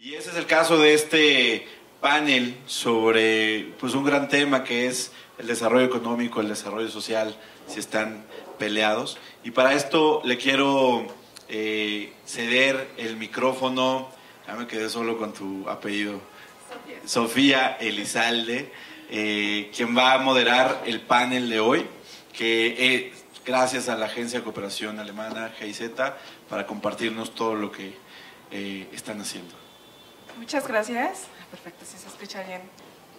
Y ese es el caso de este panel sobre pues un gran tema que es el desarrollo económico, el desarrollo social, si están peleados. Y para esto le quiero ceder el micrófono, ya me quedé solo con tu apellido, Sofía Elizalde, quien va a moderar el panel de hoy, que gracias a la Agencia de Cooperación Alemana, GIZ, para compartirnos todo lo que están haciendo. Muchas gracias. Perfecto, si se escucha bien.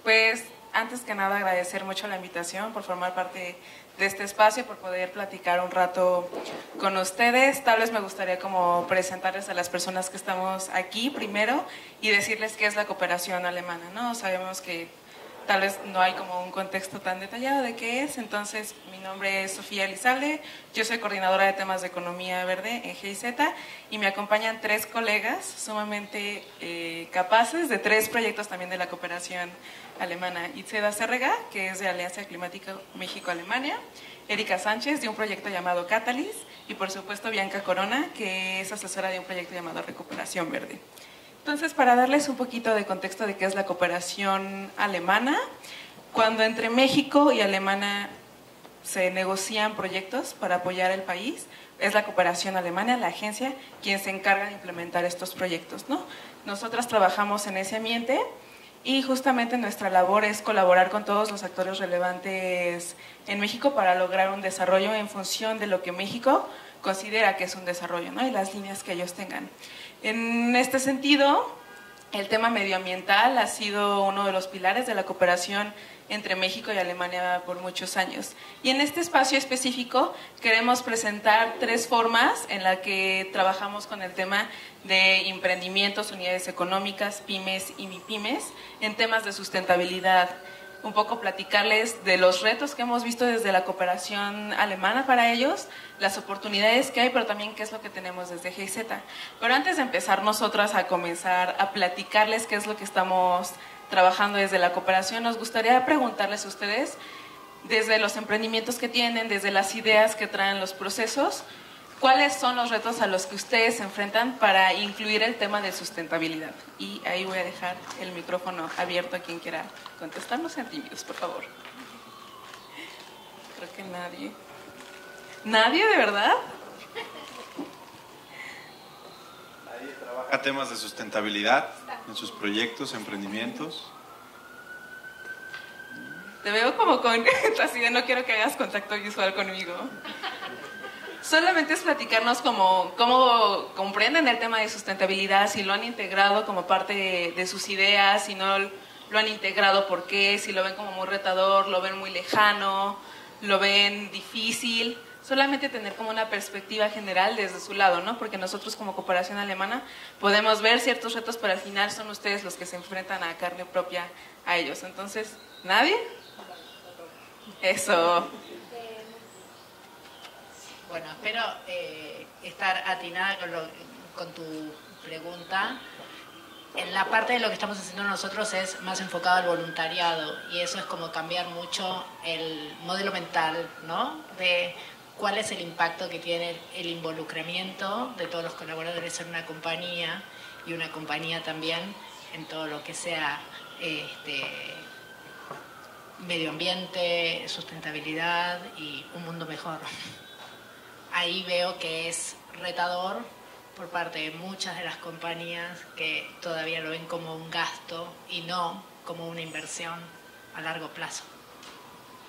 Pues antes que nada agradecer mucho la invitación por formar parte de este espacio, por poder platicar un rato con ustedes. Tal vez me gustaría como presentarles a las personas que estamos aquí primero y decirles qué es la cooperación alemana, ¿no? Sabemos que tal vez no hay como un contexto tan detallado de qué es, entonces mi nombre es Sofía Elizalde, yo soy coordinadora de temas de economía verde en GIZ y me acompañan 3 colegas sumamente capaces de 3 proyectos también de la cooperación alemana. Itzeda Zérrega, que es de Alianza Climática México-Alemania, Erika Sánchez, de un proyecto llamado Catalyst, y por supuesto Bianca Corona, que es asesora de un proyecto llamado Recuperación Verde. Entonces, para darles un poquito de contexto de qué es la cooperación alemana, cuando entre México y Alemania se negocian proyectos para apoyar el país, es la cooperación alemana, la agencia, quien se encarga de implementar estos proyectos, ¿no? Nosotras trabajamos en ese ambiente y justamente nuestra labor es colaborar con todos los actores relevantes en México para lograr un desarrollo en función de lo que México considera que es un desarrollo, ¿no? Y las líneas que ellos tengan. En este sentido, el tema medioambiental ha sido uno de los pilares de la cooperación entre México y Alemania por muchos años. Y en este espacio específico queremos presentar 3 formas en las que trabajamos con el tema de emprendimientos, unidades económicas, pymes y mipymes en temas de sustentabilidad. Un poco platicarles de los retos que hemos visto desde la cooperación alemana para ellos, las oportunidades que hay, pero también qué es lo que tenemos desde GIZ. Pero antes de empezar nosotras a comenzar a platicarles qué es lo que estamos trabajando desde la cooperación, nos gustaría preguntarles a ustedes, desde los emprendimientos que tienen, desde las ideas que traen los procesos, ¿cuáles son los retos a los que ustedes se enfrentan para incluir el tema de sustentabilidad? Y ahí voy a dejar el micrófono abierto a quien quiera contestar. No sean tímidos, por favor. Creo que nadie. ¿Nadie, de verdad? ¿Nadie trabaja temas de sustentabilidad en sus proyectos, emprendimientos? Te veo como con... así de no quiero que hagas contacto visual conmigo. Solamente es platicarnos cómo comprenden el tema de sustentabilidad, si lo han integrado como parte de sus ideas, si no lo han integrado, por qué, si lo ven como muy retador, lo ven muy lejano, lo ven difícil. Solamente tener como una perspectiva general desde su lado, ¿no? Porque nosotros como cooperación alemana podemos ver ciertos retos, pero al final son ustedes los que se enfrentan a carne propia a ellos. Entonces, ¿nadie? Eso. Bueno, espero estar atinada con tu pregunta. En la parte de lo que estamos haciendo nosotros es más enfocado al voluntariado y eso es como cambiar mucho el modelo mental, ¿no? De cuál es el impacto que tiene el involucramiento de todos los colaboradores en una compañía y una compañía también en todo lo que sea medio ambiente, sustentabilidad y un mundo mejor. Ahí veo que es retador por parte de muchas de las compañías que todavía lo ven como un gasto y no como una inversión a largo plazo.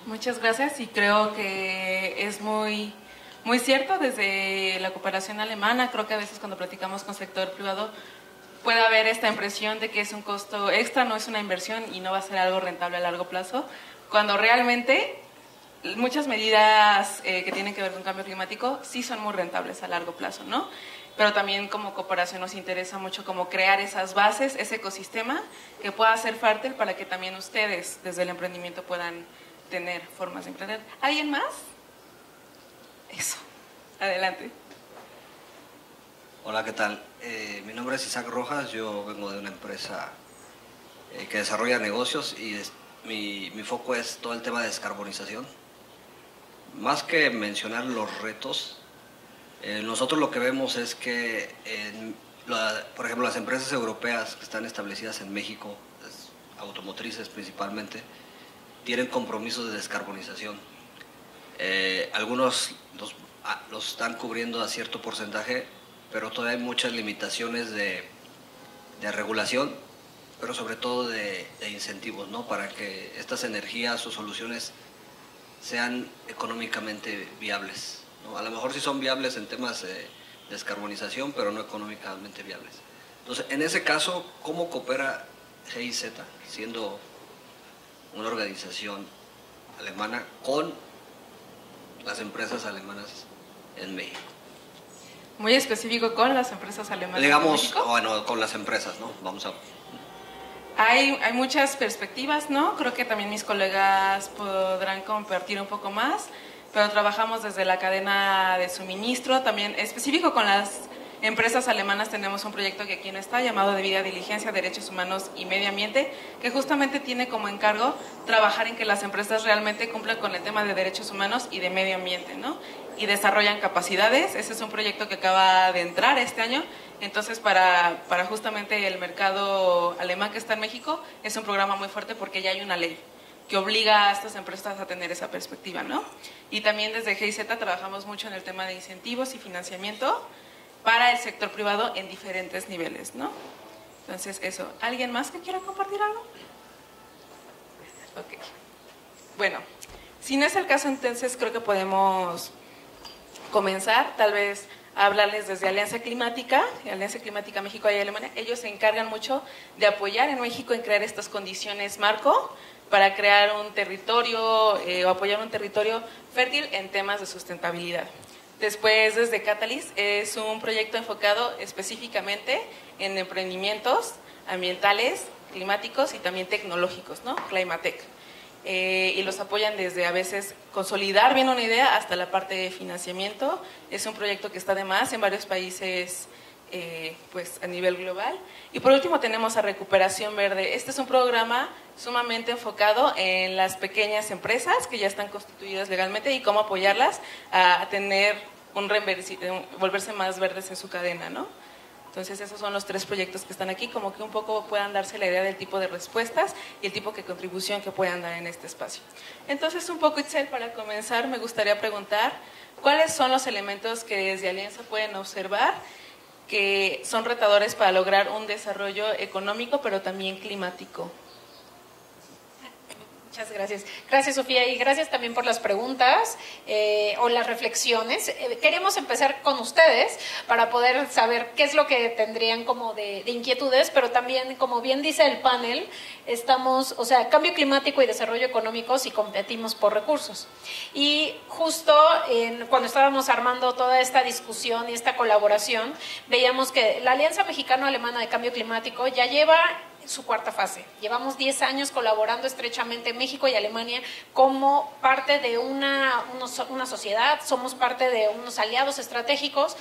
Muchas gracias y creo que es muy cierto desde la cooperación alemana. Creo que a veces cuando platicamos con sector privado puede haber esta impresión de que es un costo extra, no es una inversión y no va a ser algo rentable a largo plazo, cuando realmente muchas medidas que tienen que ver con cambio climático sí son muy rentables a largo plazo, ¿no? Pero también como cooperación nos interesa mucho como crear esas bases, ese ecosistema que pueda ser fértil para que también ustedes desde el emprendimiento puedan tener formas de emprender. ¿Alguien más? Eso, adelante. Hola, ¿qué tal? Mi nombre es Isaac Rojas, yo vengo de una empresa que desarrolla negocios y mi foco es todo el tema de descarbonización. Más que mencionar los retos, nosotros lo que vemos es que por ejemplo, las empresas europeas que están establecidas en México, automotrices principalmente, tienen compromisos de descarbonización. Algunos los están cubriendo a cierto porcentaje, pero todavía hay muchas limitaciones de regulación, pero sobre todo de incentivos, ¿no? Para que estas energías o soluciones sean económicamente viables, ¿no? A lo mejor sí son viables en temas de descarbonización, pero no económicamente viables. Entonces, en ese caso, ¿cómo coopera GIZ, siendo una organización alemana, con las empresas alemanas en México? Muy específico con las empresas alemanas. Digamos, bueno, con las empresas, ¿no? Vamos a... Hay muchas perspectivas, ¿no? Creo que también mis colegas podrán compartir un poco más, pero trabajamos desde la cadena de suministro, también específico con las empresas alemanas. Tenemos un proyecto que aquí no está, llamado Debida Diligencia, Derechos Humanos y Medio Ambiente, que justamente tiene como encargo trabajar en que las empresas realmente cumplan con el tema de derechos humanos y de medio ambiente, ¿no? Y desarrollan capacidades. Ese es un proyecto que acaba de entrar este año. Entonces, para justamente el mercado alemán que está en México, es un programa muy fuerte porque ya hay una ley que obliga a estas empresas a tener esa perspectiva, ¿no? Y también desde GIZ trabajamos mucho en el tema de incentivos y financiamiento para el sector privado en diferentes niveles, ¿no? Entonces, eso. ¿Alguien más que quiera compartir algo? Ok. Bueno, si no es el caso, entonces creo que podemos comenzar, tal vez, a hablarles desde Alianza Climática México y Alemania. Ellos se encargan mucho de apoyar en México en crear estas condiciones marco para crear un territorio o apoyar un territorio fértil en temas de sustentabilidad. Después, desde Catalyst, es un proyecto enfocado específicamente en emprendimientos ambientales, climáticos y también tecnológicos, ¿no? Climatech. Y los apoyan desde a veces consolidar bien una idea hasta la parte de financiamiento. Es un proyecto que está de más en varios países pues a nivel global. Y por último tenemos a Recuperación Verde. Este es un programa sumamente enfocado en las pequeñas empresas que ya están constituidas legalmente y cómo apoyarlas a tener volverse más verdes en su cadena, ¿no? Entonces esos son los 3 proyectos que están aquí, como que un poco puedan darse la idea del tipo de respuestas y el tipo de contribución que puedan dar en este espacio. Entonces un poco, Itzel, para comenzar me gustaría preguntar cuáles son los elementos que desde Alianza pueden observar que son retadores para lograr un desarrollo económico pero también climático. Muchas gracias. Gracias, Sofía, y gracias también por las preguntas o las reflexiones. Queremos empezar con ustedes para poder saber qué es lo que tendrían como de inquietudes, pero también, como bien dice el panel, estamos, o sea, cambio climático y desarrollo económico si competimos por recursos. Y justo cuando estábamos armando toda esta discusión y esta colaboración, veíamos que la Alianza Mexicano-Alemana de Cambio Climático ya lleva su 4ª fase. Llevamos 10 años colaborando estrechamente México y Alemania como parte de una sociedad, somos parte de unos aliados estratégicos.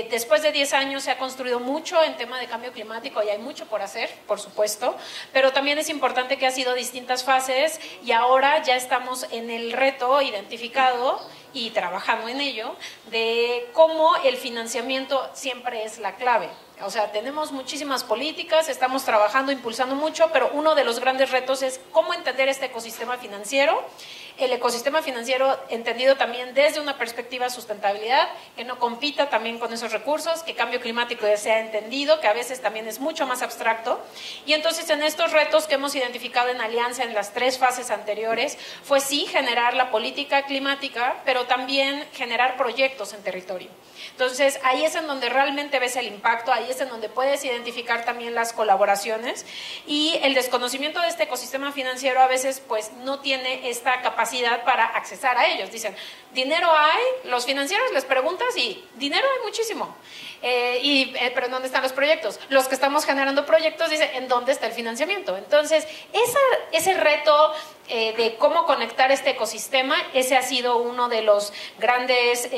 Después de 10 años se ha construido mucho en tema de cambio climático y hay mucho por hacer, por supuesto, pero también es importante que ha sido distintas fases y ahora ya estamos en el reto identificado y trabajando en ello de cómo el financiamiento siempre es la clave. O sea, tenemos muchísimas políticas, estamos trabajando, impulsando mucho, pero uno de los grandes retos es cómo entender este ecosistema financiero. El ecosistema financiero entendido también desde una perspectiva de sustentabilidad, que no compita también con esos recursos, que cambio climático ya se ha entendido, que a veces también es mucho más abstracto. Y entonces en estos retos que hemos identificado en Alianza en las 3 fases anteriores, fue sí generar la política climática, pero también generar proyectos en territorio. Entonces ahí es en donde realmente ves el impacto, ahí es en donde puedes identificar también las colaboraciones y el desconocimiento de este ecosistema financiero a veces pues no tiene esta capacidad para accesar a ellos. Dicen, dinero hay, los financieros les preguntas y dinero hay muchísimo. Pero ¿en dónde están los proyectos? Los que estamos generando proyectos dicen, ¿en dónde está el financiamiento? Entonces, ese reto de cómo conectar este ecosistema, ese ha sido uno de los grandes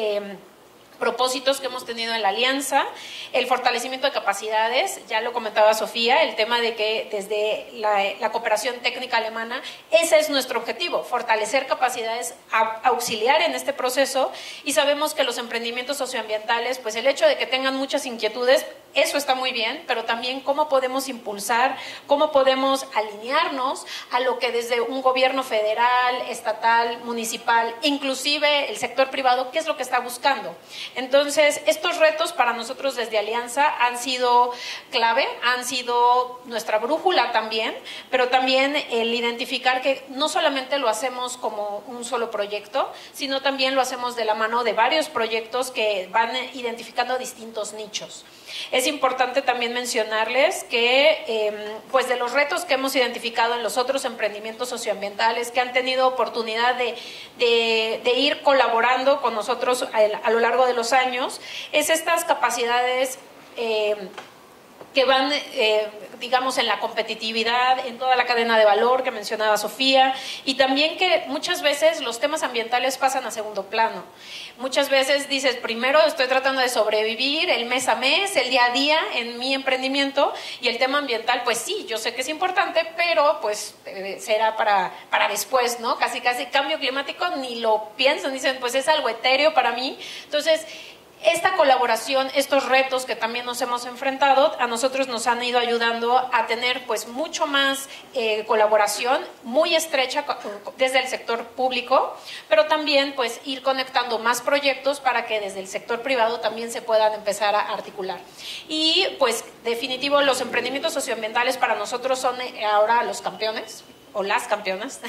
propósitos que hemos tenido en la alianza, el fortalecimiento de capacidades, ya lo comentaba Sofía, el tema de que desde la cooperación técnica alemana, ese es nuestro objetivo, fortalecer capacidades, auxiliar en este proceso, y sabemos que los emprendimientos socioambientales, pues el hecho de que tengan muchas inquietudes, eso está muy bien, pero también cómo podemos impulsar, cómo podemos alinearnos a lo que desde un gobierno federal, estatal, municipal, inclusive el sector privado, qué es lo que está buscando. Entonces, estos retos para nosotros desde Alianza han sido clave, han sido nuestra brújula también, pero también el identificar que no solamente lo hacemos como un solo proyecto, sino también lo hacemos de la mano de varios proyectos que van identificando distintos nichos. Es importante también mencionarles que pues de los retos que hemos identificado en los otros emprendimientos socioambientales que han tenido oportunidad de ir colaborando con nosotros a lo largo de los años, es estas capacidades que van, digamos, en la competitividad, en toda la cadena de valor que mencionaba Sofía, y también que muchas veces los temas ambientales pasan a segundo plano. Muchas veces dices, primero estoy tratando de sobrevivir el mes a mes, el día a día en mi emprendimiento, y el tema ambiental, pues sí, yo sé que es importante, pero pues será para después, ¿no? Casi cambio climático ni lo piensan, dicen, pues es algo etéreo para mí. Entonces, esta colaboración, estos retos que también nos hemos enfrentado, a nosotros nos han ido ayudando a tener pues mucho más colaboración muy estrecha desde el sector público, pero también pues ir conectando más proyectos para que desde el sector privado también se puedan empezar a articular. Y pues definitivo los emprendimientos socioambientales para nosotros son ahora los campeones o las campeonas.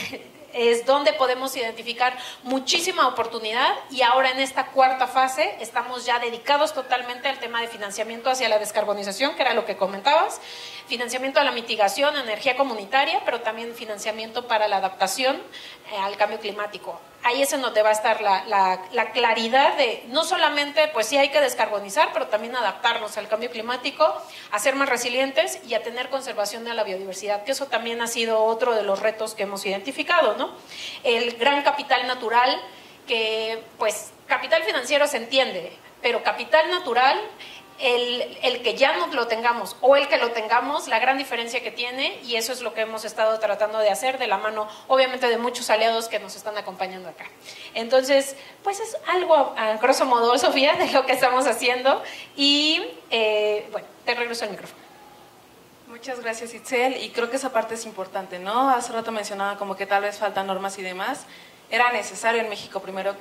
Es donde podemos identificar muchísima oportunidad, y ahora en esta cuarta fase estamos ya dedicados totalmente al tema de financiamiento hacia la descarbonización, que era lo que comentabas, financiamiento a la mitigación, energía comunitaria, pero también financiamiento para la adaptación al cambio climático. Ahí es en donde va a estar la claridad de no solamente, pues sí hay que descarbonizar, pero también adaptarnos al cambio climático, a ser más resilientes y a tener conservación de la biodiversidad, que eso también ha sido otro de los retos que hemos identificado, ¿no? El gran capital natural, que pues capital financiero se entiende, pero capital natural, el que ya no lo tengamos o el que lo tengamos, la gran diferencia que tiene, y eso es lo que hemos estado tratando de hacer de la mano, obviamente, de muchos aliados que nos están acompañando acá. Entonces, pues es algo, a grosso modo, Sofía, de lo que estamos haciendo, y bueno, te regreso el micrófono. Muchas gracias, Itzel, y creo que esa parte es importante, ¿no? Hace rato mencionaba como que tal vez faltan normas y demás. Era necesario en México primero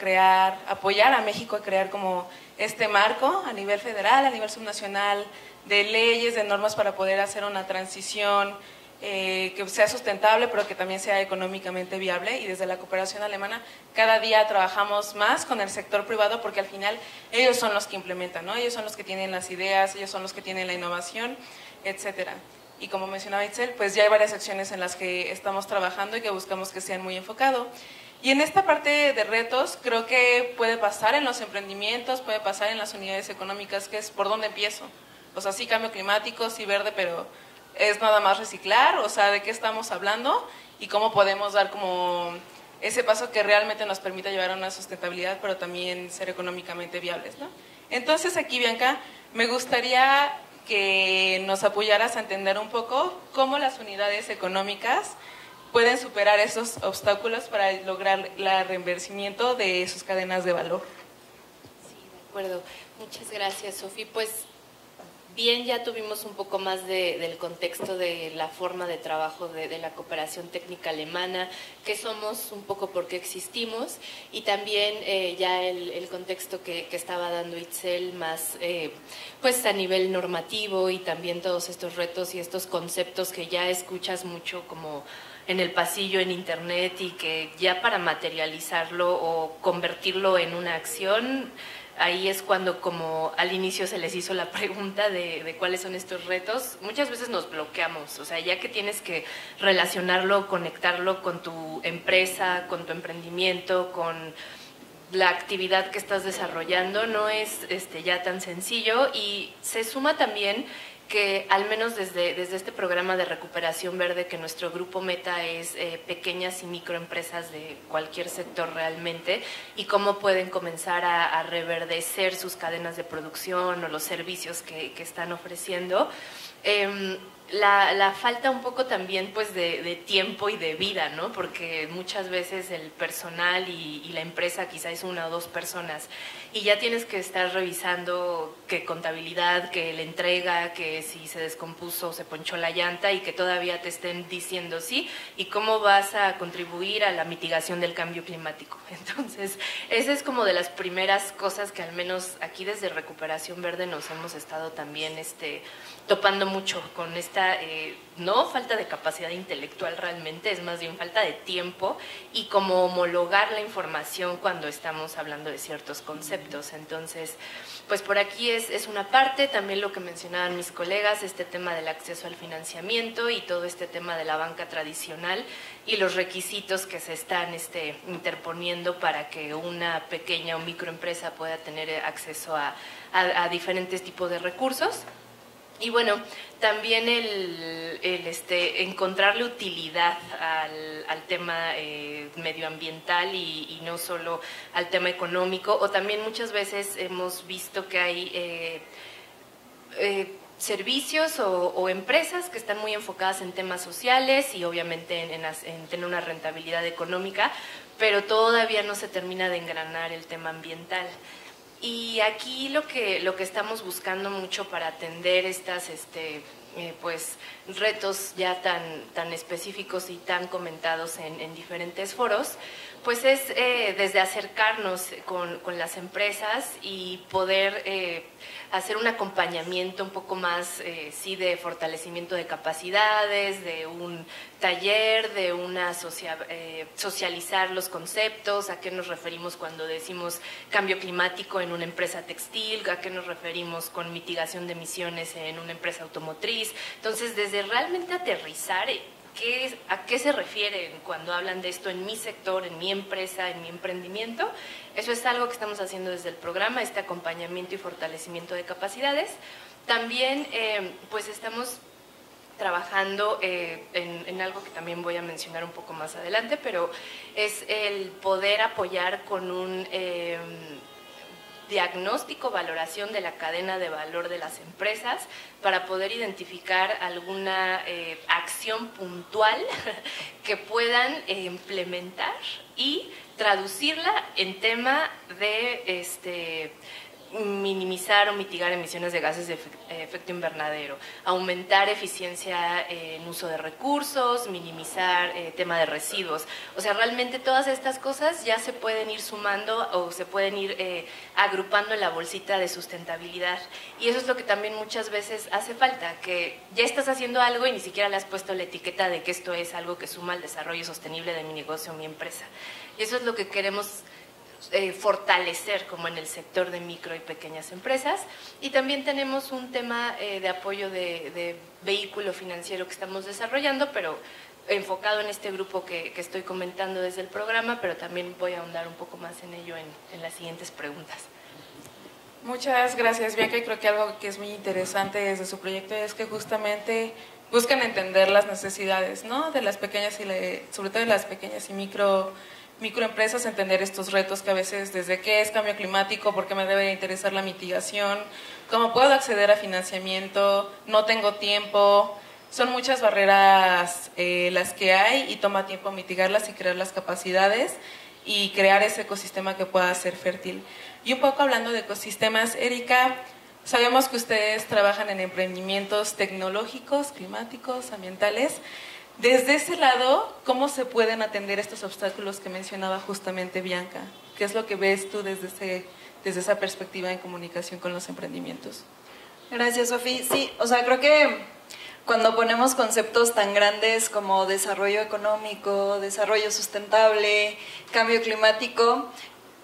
apoyar a México a crear como este marco a nivel federal, a nivel subnacional, de leyes, de normas para poder hacer una transición que sea sustentable, pero que también sea económicamente viable. Y desde la cooperación alemana cada día trabajamos más con el sector privado, porque al final ellos son los que implementan, ¿no? Ellos son los que tienen las ideas, ellos son los que tienen la innovación, etcétera. Y como mencionaba Itzel, pues ya hay varias acciones en las que estamos trabajando y que buscamos que sean muy enfocados. Y en esta parte de retos, creo que puede pasar en los emprendimientos, puede pasar en las unidades económicas, que es por dónde empiezo. O sea, sí cambio climático, sí verde, pero es nada más reciclar, o sea, de qué estamos hablando y cómo podemos dar como ese paso que realmente nos permita llevar a una sustentabilidad, pero también ser económicamente viables, ¿no? Entonces aquí, Bianca, me gustaría que nos apoyaras a entender un poco cómo las unidades económicas pueden superar esos obstáculos para lograr el reinversimiento de sus cadenas de valor. Sí, de acuerdo. Muchas gracias, Sofi. Pues bien, ya tuvimos un poco más del contexto de la forma de trabajo de la cooperación técnica alemana, qué somos, un poco por qué existimos, y también ya el contexto que estaba dando Itzel más pues a nivel normativo, y también todos estos retos y estos conceptos que ya escuchas mucho como en el pasillo, en internet, y que ya para materializarlo o convertirlo en una acción, ahí es cuando, como al inicio se les hizo la pregunta de cuáles son estos retos, muchas veces nos bloqueamos. O sea, ya que tienes que relacionarlo, conectarlo con tu empresa, con tu emprendimiento, con la actividad que estás desarrollando, no es ya tan sencillo. Y se suma también que al menos desde este programa de recuperación verde, que nuestro grupo meta es pequeñas y microempresas de cualquier sector realmente, y cómo pueden comenzar a reverdecer sus cadenas de producción o los servicios que están ofreciendo. La falta un poco también pues de tiempo y de vida, ¿no? Porque muchas veces el personal y la empresa quizás es 1 o 2 personas y ya tienes que estar revisando que contabilidad, que la entrega, que si se descompuso o se ponchó la llanta y que todavía te estén diciendo sí y cómo vas a contribuir a la mitigación del cambio climático. Entonces, esa es como de las primeras cosas que al menos aquí desde Recuperación Verde nos hemos estado también topando mucho con esta no falta de capacidad intelectual realmente, es más bien falta de tiempo y como homologar la información cuando estamos hablando de ciertos conceptos. Entonces, pues por aquí es una parte, también lo que mencionaban mis colegas, este tema del acceso al financiamiento y todo este tema de la banca tradicional y los requisitos que se están interponiendo para que una pequeña o microempresa pueda tener acceso a diferentes tipos de recursos. Y bueno, también el encontrarle utilidad al tema medioambiental y no solo al tema económico, o también muchas veces hemos visto que hay servicios o empresas que están muy enfocadas en temas sociales y obviamente en tener una rentabilidad económica, pero todavía no se termina de engranar el tema ambiental. Y aquí lo que estamos buscando mucho para atender estas pues retos ya tan específicos y tan comentados en diferentes foros, pues es desde acercarnos con las empresas y poder hacer un acompañamiento un poco más, sí, de fortalecimiento de capacidades, de un taller, de socializar los conceptos, a qué nos referimos cuando decimos cambio climático en una empresa textil, a qué nos referimos con mitigación de emisiones en una empresa automotriz. Entonces, desde realmente aterrizar a qué se refieren cuando hablan de esto en mi sector, en mi empresa, en mi emprendimiento. Eso es algo que estamos haciendo desde el programa, este acompañamiento y fortalecimiento de capacidades. También pues estamos trabajando en algo que también voy a mencionar un poco más adelante, pero es el poder apoyar con un diagnóstico, valoración de la cadena de valor de las empresas para poder identificar alguna acción puntual que puedan implementar y traducirla en tema de minimizar o mitigar emisiones de gases de efecto invernadero, aumentar eficiencia en uso de recursos, minimizar tema de residuos. O sea, realmente todas estas cosas ya se pueden ir sumando o se pueden ir agrupando en la bolsita de sustentabilidad. Y eso es lo que también muchas veces hace falta, que ya estás haciendo algo y ni siquiera le has puesto la etiqueta de que esto es algo que suma al desarrollo sostenible de mi negocio o mi empresa. Y eso es lo que queremos fortalecer como en el sector de micro y pequeñas empresas. Y también tenemos un tema de apoyo de vehículo financiero que estamos desarrollando, pero enfocado en este grupo que estoy comentando desde el programa, pero también voy a ahondar un poco más en ello en las siguientes preguntas. Muchas gracias, Bianca, y creo que algo que es muy interesante desde su proyecto es que justamente buscan entender las necesidades, ¿no?, de las pequeñas sobre todo de las pequeñas y microempresas, entender estos retos que a veces, desde qué es cambio climático, por qué me debe interesar la mitigación, cómo puedo acceder a financiamiento, no tengo tiempo. Son muchas barreras las que hay y toma tiempo mitigarlas y crear las capacidades y crear ese ecosistema que pueda ser fértil. Y un poco hablando de ecosistemas, Erika, sabemos que ustedes trabajan en emprendimientos tecnológicos, climáticos, ambientales. Desde ese lado, ¿cómo se pueden atender estos obstáculos que mencionaba justamente Bianca? ¿Qué es lo que ves tú desde esa perspectiva en comunicación con los emprendimientos? Gracias, Sofi. Sí, o sea, creo que cuando ponemos conceptos tan grandes como desarrollo económico, desarrollo sustentable, cambio climático,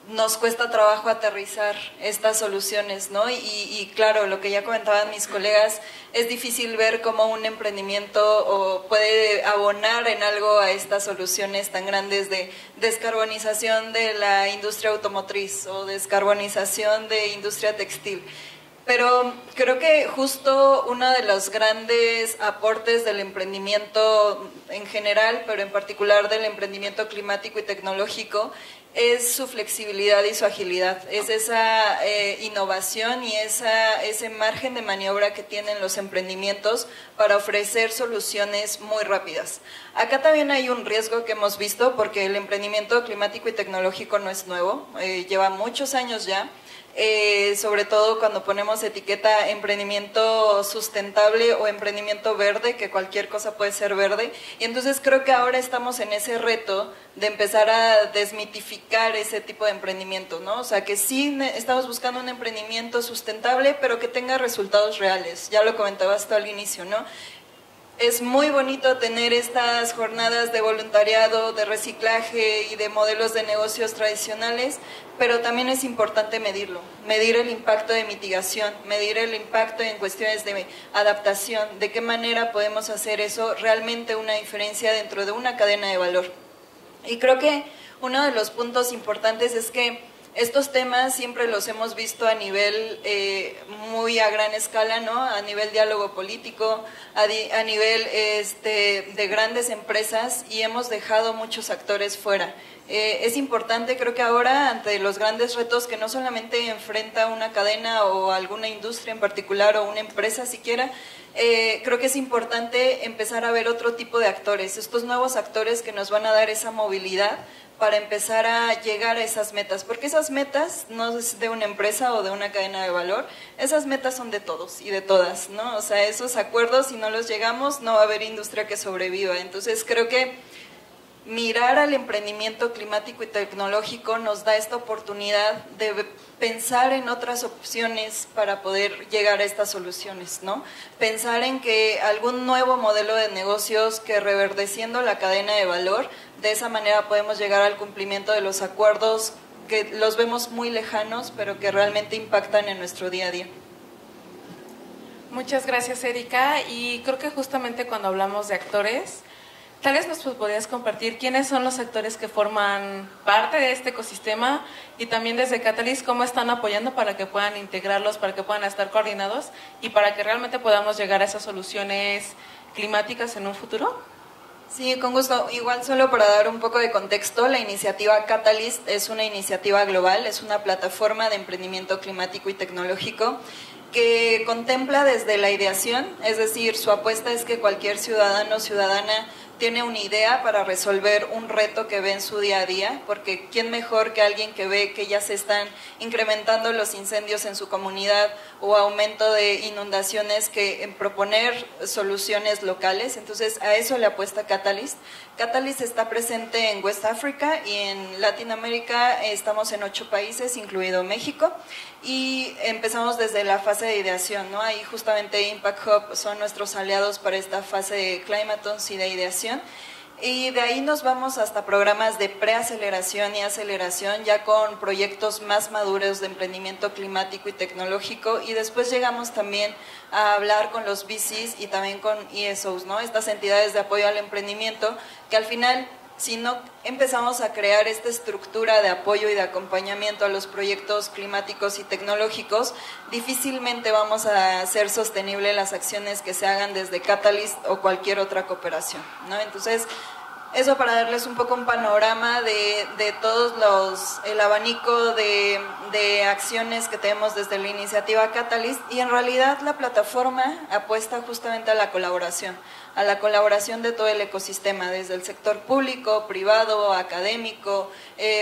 nos cuesta trabajo aterrizar estas soluciones, ¿no? Y claro, lo que ya comentaban mis colegas, es difícil ver cómo un emprendimiento puede abonar en algo a estas soluciones tan grandes de descarbonización de la industria automotriz o descarbonización de industria textil. Pero creo que justo uno de los grandes aportes del emprendimiento en general, pero en particular del emprendimiento climático y tecnológico, es su flexibilidad y su agilidad, es esa innovación y ese margen de maniobra que tienen los emprendimientos para ofrecer soluciones muy rápidas. Acá también hay un riesgo que hemos visto porque el emprendimiento climático y tecnológico no es nuevo, lleva muchos años ya. Sobre todo cuando ponemos etiqueta emprendimiento sustentable o emprendimiento verde, que cualquier cosa puede ser verde, y entonces creo que ahora estamos en ese reto de empezar a desmitificar ese tipo de emprendimiento, ¿no? O sea, que sí estamos buscando un emprendimiento sustentable, pero que tenga resultados reales, ya lo comentabas tú al inicio, ¿no? Es muy bonito tener estas jornadas de voluntariado, de reciclaje y de modelos de negocios tradicionales, pero también es importante medirlo, medir el impacto de mitigación, medir el impacto en cuestiones de adaptación, de qué manera podemos hacer eso realmente una diferencia dentro de una cadena de valor. Y creo que uno de los puntos importantes es que estos temas siempre los hemos visto a nivel muy a gran escala, ¿no? A nivel diálogo político, a nivel de grandes empresas, y hemos dejado muchos actores fuera. Es importante, creo que ahora, ante los grandes retos que no solamente enfrenta una cadena o alguna industria en particular o una empresa siquiera, creo que es importante empezar a ver otro tipo de actores, estos nuevos actores que nos van a dar esa movilidad para empezar a llegar a esas metas, porque esas metas no es de una empresa o de una cadena de valor, esas metas son de todos y de todas, ¿no? O sea, esos acuerdos, si no los llegamos, no va a haber industria que sobreviva. Entonces creo que mirar al emprendimiento climático y tecnológico nos da esta oportunidad de pensar en otras opciones para poder llegar a estas soluciones, ¿no? Pensar en que algún nuevo modelo de negocios que reverdeciendo la cadena de valor, de esa manera podemos llegar al cumplimiento de los acuerdos que los vemos muy lejanos, pero que realmente impactan en nuestro día a día. Muchas gracias, Erika. Y creo que justamente cuando hablamos de actores, tal vez nos podrías compartir quiénes son los actores que forman parte de este ecosistema y también desde Catalyst cómo están apoyando para que puedan integrarlos, para que puedan estar coordinados y para que realmente podamos llegar a esas soluciones climáticas en un futuro. Sí, con gusto. Igual solo para dar un poco de contexto, la iniciativa Catalyst es una iniciativa global, es una plataforma de emprendimiento climático y tecnológico que contempla desde la ideación, es decir, su apuesta es que cualquier ciudadano o ciudadana tiene una idea para resolver un reto que ve en su día a día, porque quién mejor que alguien que ve que ya se están incrementando los incendios en su comunidad o aumento de inundaciones que en proponer soluciones locales. Entonces a eso le apuesta Catalyst. Catalyst está presente en West África y en Latinoamérica estamos en 8 países, incluido México, y empezamos desde la fase de ideación, ¿no? Ahí justamente Impact Hub son nuestros aliados para esta fase de Climatons y de ideación. Y de ahí nos vamos hasta programas de preaceleración y aceleración, ya con proyectos más maduros de emprendimiento climático y tecnológico, y después llegamos también a hablar con los VCs y también con ESOs, ¿no? Estas entidades de apoyo al emprendimiento, que al final, si no empezamos a crear esta estructura de apoyo y de acompañamiento a los proyectos climáticos y tecnológicos, difícilmente vamos a hacer sostenible las acciones que se hagan desde Catalyst o cualquier otra cooperación, ¿no? Entonces, eso para darles un poco un panorama de todos el abanico de acciones que tenemos desde la iniciativa Catalyst, y en realidad la plataforma apuesta justamente a la colaboración de todo el ecosistema, desde el sector público, privado, académico,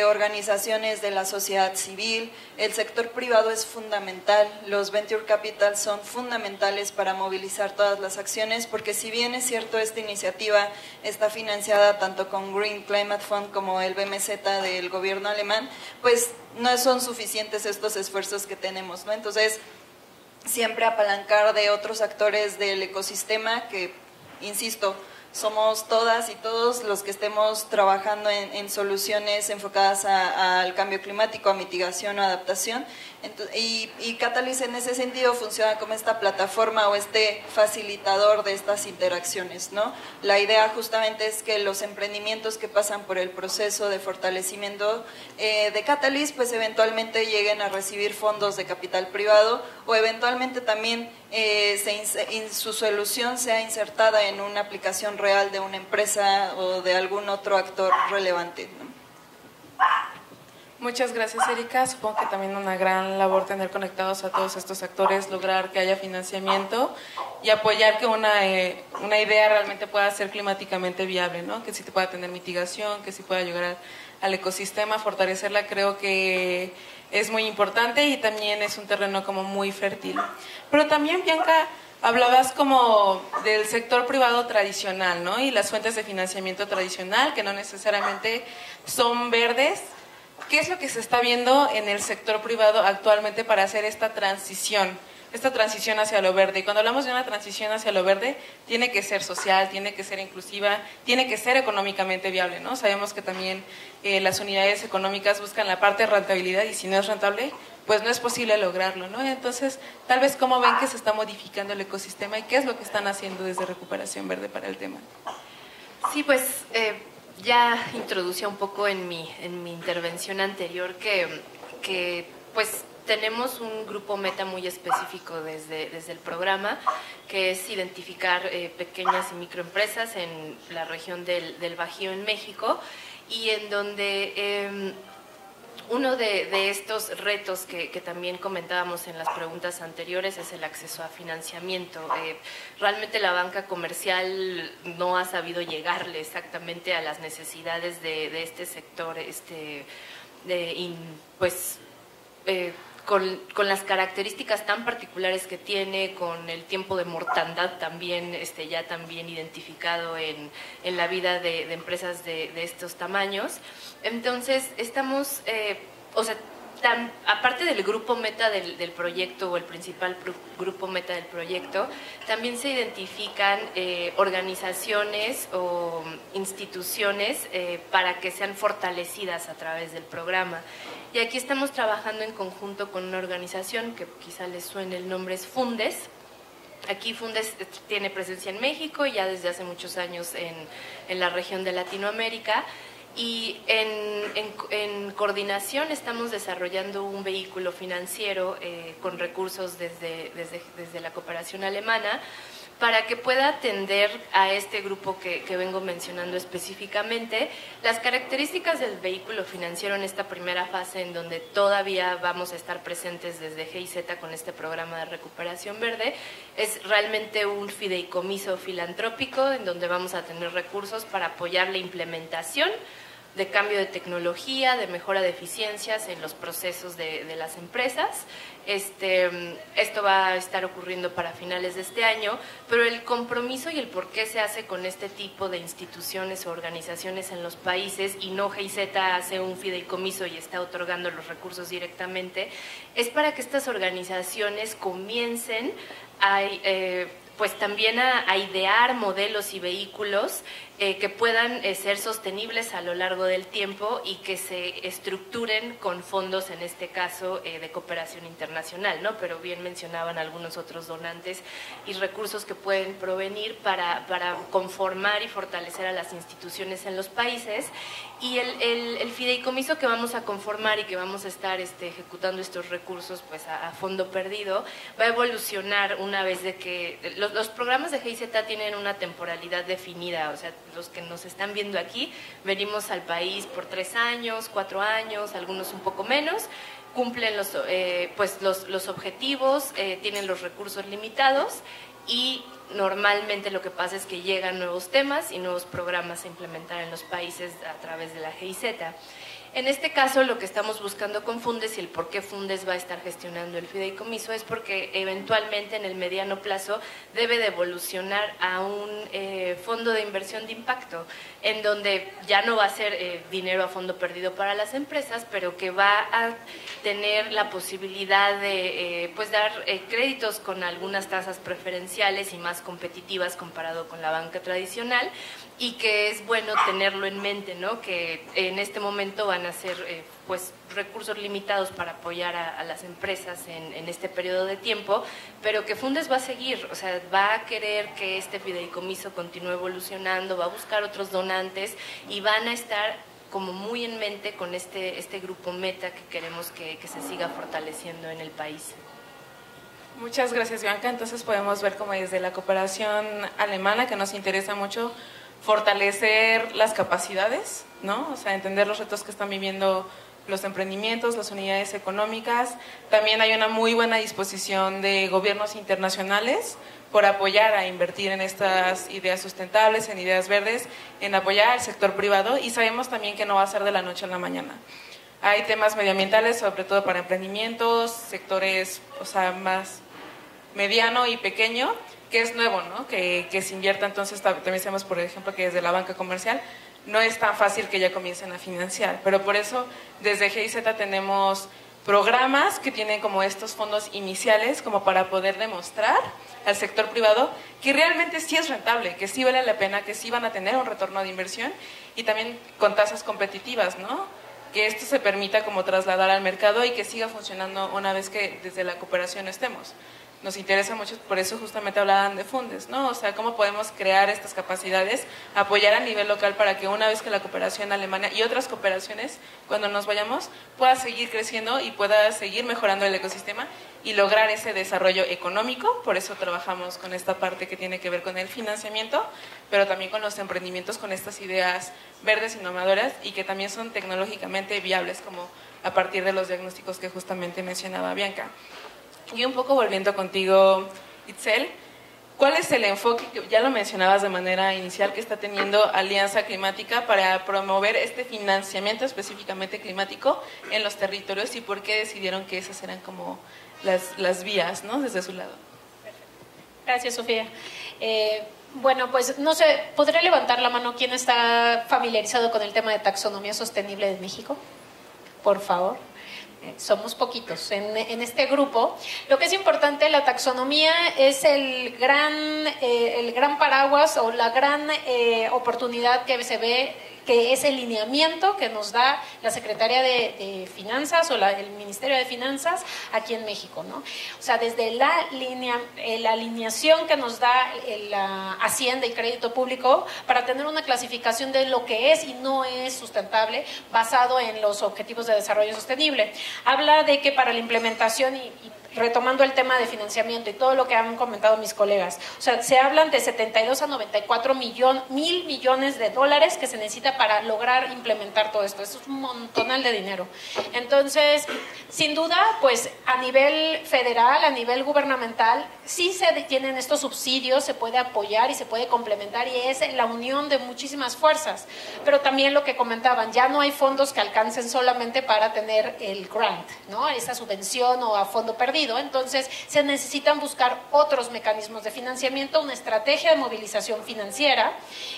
organizaciones de la sociedad civil. El sector privado es fundamental, los venture capital son fundamentales para movilizar todas las acciones, porque si bien es cierto esta iniciativa está financiada tanto con Green Climate Fund como el BMZ del gobierno alemán, pues no son suficientes estos esfuerzos que tenemos, ¿no? Entonces, siempre apalancar de otros actores del ecosistema que, insisto, somos todas y todos los que estemos trabajando en soluciones enfocadas al cambio climático, a mitigación o adaptación, Y Catalyst en ese sentido funciona como esta plataforma o este facilitador de estas interacciones, ¿no? La idea justamente es que los emprendimientos que pasan por el proceso de fortalecimiento de Catalyst, pues eventualmente lleguen a recibir fondos de capital privado o eventualmente también su solución sea insertada en una aplicación real de una empresa o de algún otro actor relevante, ¿no? Muchas gracias, Erika. Supongo que también una gran labor tener conectados a todos estos actores, lograr que haya financiamiento y apoyar que una idea realmente pueda ser climáticamente viable, ¿no? Que sí te pueda tener mitigación, que sí pueda llegar al ecosistema, fortalecerla, creo que es muy importante y también es un terreno como muy fértil. Pero también, Bianca, hablabas como del sector privado tradicional, ¿no? Y las fuentes de financiamiento tradicional, que no necesariamente son verdes. ¿Qué es lo que se está viendo en el sector privado actualmente para hacer esta transición hacia lo verde? Y cuando hablamos de una transición hacia lo verde, tiene que ser social, tiene que ser inclusiva, tiene que ser económicamente viable, ¿no? Sabemos que también las unidades económicas buscan la parte de rentabilidad y si no es rentable, pues no es posible lograrlo, ¿no? Entonces, tal vez cómo ven que se está modificando el ecosistema y qué es lo que están haciendo desde Recuperación Verde para el tema. Sí, pues ya introducía un poco en mi intervención anterior que pues tenemos un grupo meta muy específico desde el programa, que es identificar pequeñas y microempresas en la región del Bajío en México, y en donde uno de estos retos que también comentábamos en las preguntas anteriores es el acceso a financiamiento. Realmente la banca comercial no ha sabido llegarle exactamente a las necesidades de este sector, con las características tan particulares que tiene, con el tiempo de mortandad también ya también identificado en la vida de empresas de estos tamaños. Entonces estamos, aparte del grupo meta del proyecto o el principal grupo meta del proyecto, también se identifican organizaciones o instituciones para que sean fortalecidas a través del programa. Y aquí estamos trabajando en conjunto con una organización que quizá les suene el nombre, es Fundes. Aquí Fundes tiene presencia en México y ya desde hace muchos años en la región de Latinoamérica. Y en coordinación estamos desarrollando un vehículo financiero con recursos desde la cooperación alemana para que pueda atender a este grupo que vengo mencionando específicamente. Las características del vehículo financiero en esta primera fase, en donde todavía vamos a estar presentes desde GIZ con este programa de recuperación verde, es realmente un fideicomiso filantrópico en donde vamos a tener recursos para apoyar la implementación de cambio de tecnología, de mejora de eficiencias en los procesos de las empresas. Esto va a estar ocurriendo para finales de este año, pero el compromiso y el por qué se hace con este tipo de instituciones o organizaciones en los países y no GIZ hace un fideicomiso y está otorgando los recursos directamente, es para que estas organizaciones comiencen pues también a idear modelos y vehículos que puedan ser sostenibles a lo largo del tiempo y que se estructuren con fondos, en este caso, de cooperación internacional, ¿no? Pero bien mencionaban algunos otros donantes y recursos que pueden provenir para conformar y fortalecer a las instituciones en los países. Y el fideicomiso que vamos a conformar y que vamos a estar ejecutando estos recursos pues a fondo perdido, va a evolucionar una vez de que los programas de GIZ tienen una temporalidad definida. O sea, los que nos están viendo aquí, venimos al país por 3 años, 4 años, algunos un poco menos, cumplen los objetivos, tienen los recursos limitados y normalmente lo que pasa es que llegan nuevos temas y nuevos programas a implementar en los países a través de la GIZ. En este caso, lo que estamos buscando con Fundes y el por qué Fundes va a estar gestionando el fideicomiso es porque eventualmente en el mediano plazo debe de evolucionar a un fondo de inversión de impacto, en donde ya no va a ser dinero a fondo perdido para las empresas, pero que va a tener la posibilidad de dar créditos con algunas tasas preferenciales y más competitivas comparado con la banca tradicional, y que es bueno tenerlo en mente, ¿no? Que en este momento van a ser pues recursos limitados para apoyar a las empresas en este periodo de tiempo, pero que Fundes va a seguir, o sea, va a querer que este fideicomiso continúe evolucionando, va a buscar otros donantes y van a estar como muy en mente con este grupo meta que queremos que se siga fortaleciendo en el país. Muchas gracias, Bianca. Entonces podemos ver como desde la cooperación alemana, que nos interesa mucho fortalecer las capacidades, ¿no? O sea, entender los retos que están viviendo los emprendimientos, las unidades económicas. También hay una muy buena disposición de gobiernos internacionales por apoyar a invertir en estas ideas sustentables, en ideas verdes, en apoyar al sector privado, y sabemos también que no va a ser de la noche a la mañana. Hay temas medioambientales, sobre todo para emprendimientos, sectores, o sea, más mediano y pequeño, que es nuevo, ¿no? Que se invierta. Entonces también sabemos, por ejemplo, que desde la banca comercial no es tan fácil que ya comiencen a financiar, pero por eso desde GIZ tenemos programas que tienen como estos fondos iniciales como para poder demostrar al sector privado que realmente sí es rentable, que sí vale la pena, que sí van a tener un retorno de inversión, y también con tasas competitivas, ¿no? Que esto se permita como trasladar al mercado y que siga funcionando una vez que desde la cooperación estemos. Nos interesa mucho, por eso justamente hablaban de Fundes, ¿no? O sea, cómo podemos crear estas capacidades, apoyar a nivel local para que una vez que la cooperación alemana y otras cooperaciones, cuando nos vayamos, pueda seguir creciendo y pueda seguir mejorando el ecosistema y lograr ese desarrollo económico. Por eso trabajamos con esta parte que tiene que ver con el financiamiento, pero también con los emprendimientos, con estas ideas verdes, innovadoras y que también son tecnológicamente viables, como a partir de los diagnósticos que justamente mencionaba Bianca. Y un poco volviendo contigo, Itzel, ¿cuál es el enfoque, que ya lo mencionabas de manera inicial, que está teniendo Alianza Climática para promover este financiamiento específicamente climático en los territorios, y por qué decidieron que esas eran como las vías, ¿no? Desde su lado. Gracias, Sofía. Bueno, pues no sé, ¿podría levantar la mano quién está familiarizado con el tema de taxonomía sostenible de México? Por favor. Somos poquitos en este grupo. Lo que es importante, la taxonomía es el gran paraguas o la gran oportunidad que se ve, que es el lineamiento que nos da la Secretaría de Finanzas o el Ministerio de Finanzas aquí en México, ¿no? O sea, desde la alineación que nos da la Hacienda y Crédito Público para tener una clasificación de lo que es y no es sustentable basado en los Objetivos de Desarrollo Sostenible. Habla de que para la implementación y retomando el tema de financiamiento y todo lo que han comentado mis colegas, o sea, se hablan de 72 a 94 mil millones de dólares que se necesita para lograr implementar todo esto. Eso es un montonal de dinero. Entonces, sin duda, pues a nivel federal, a nivel gubernamental, sí se tienen estos subsidios, se puede apoyar y se puede complementar, y es la unión de muchísimas fuerzas. Pero también lo que comentaban, ya no hay fondos que alcancen solamente para tener el grant, ¿no? Esa subvención o a fondo perdido. Entonces, se necesitan buscar otros mecanismos de financiamiento, una estrategia de movilización financiera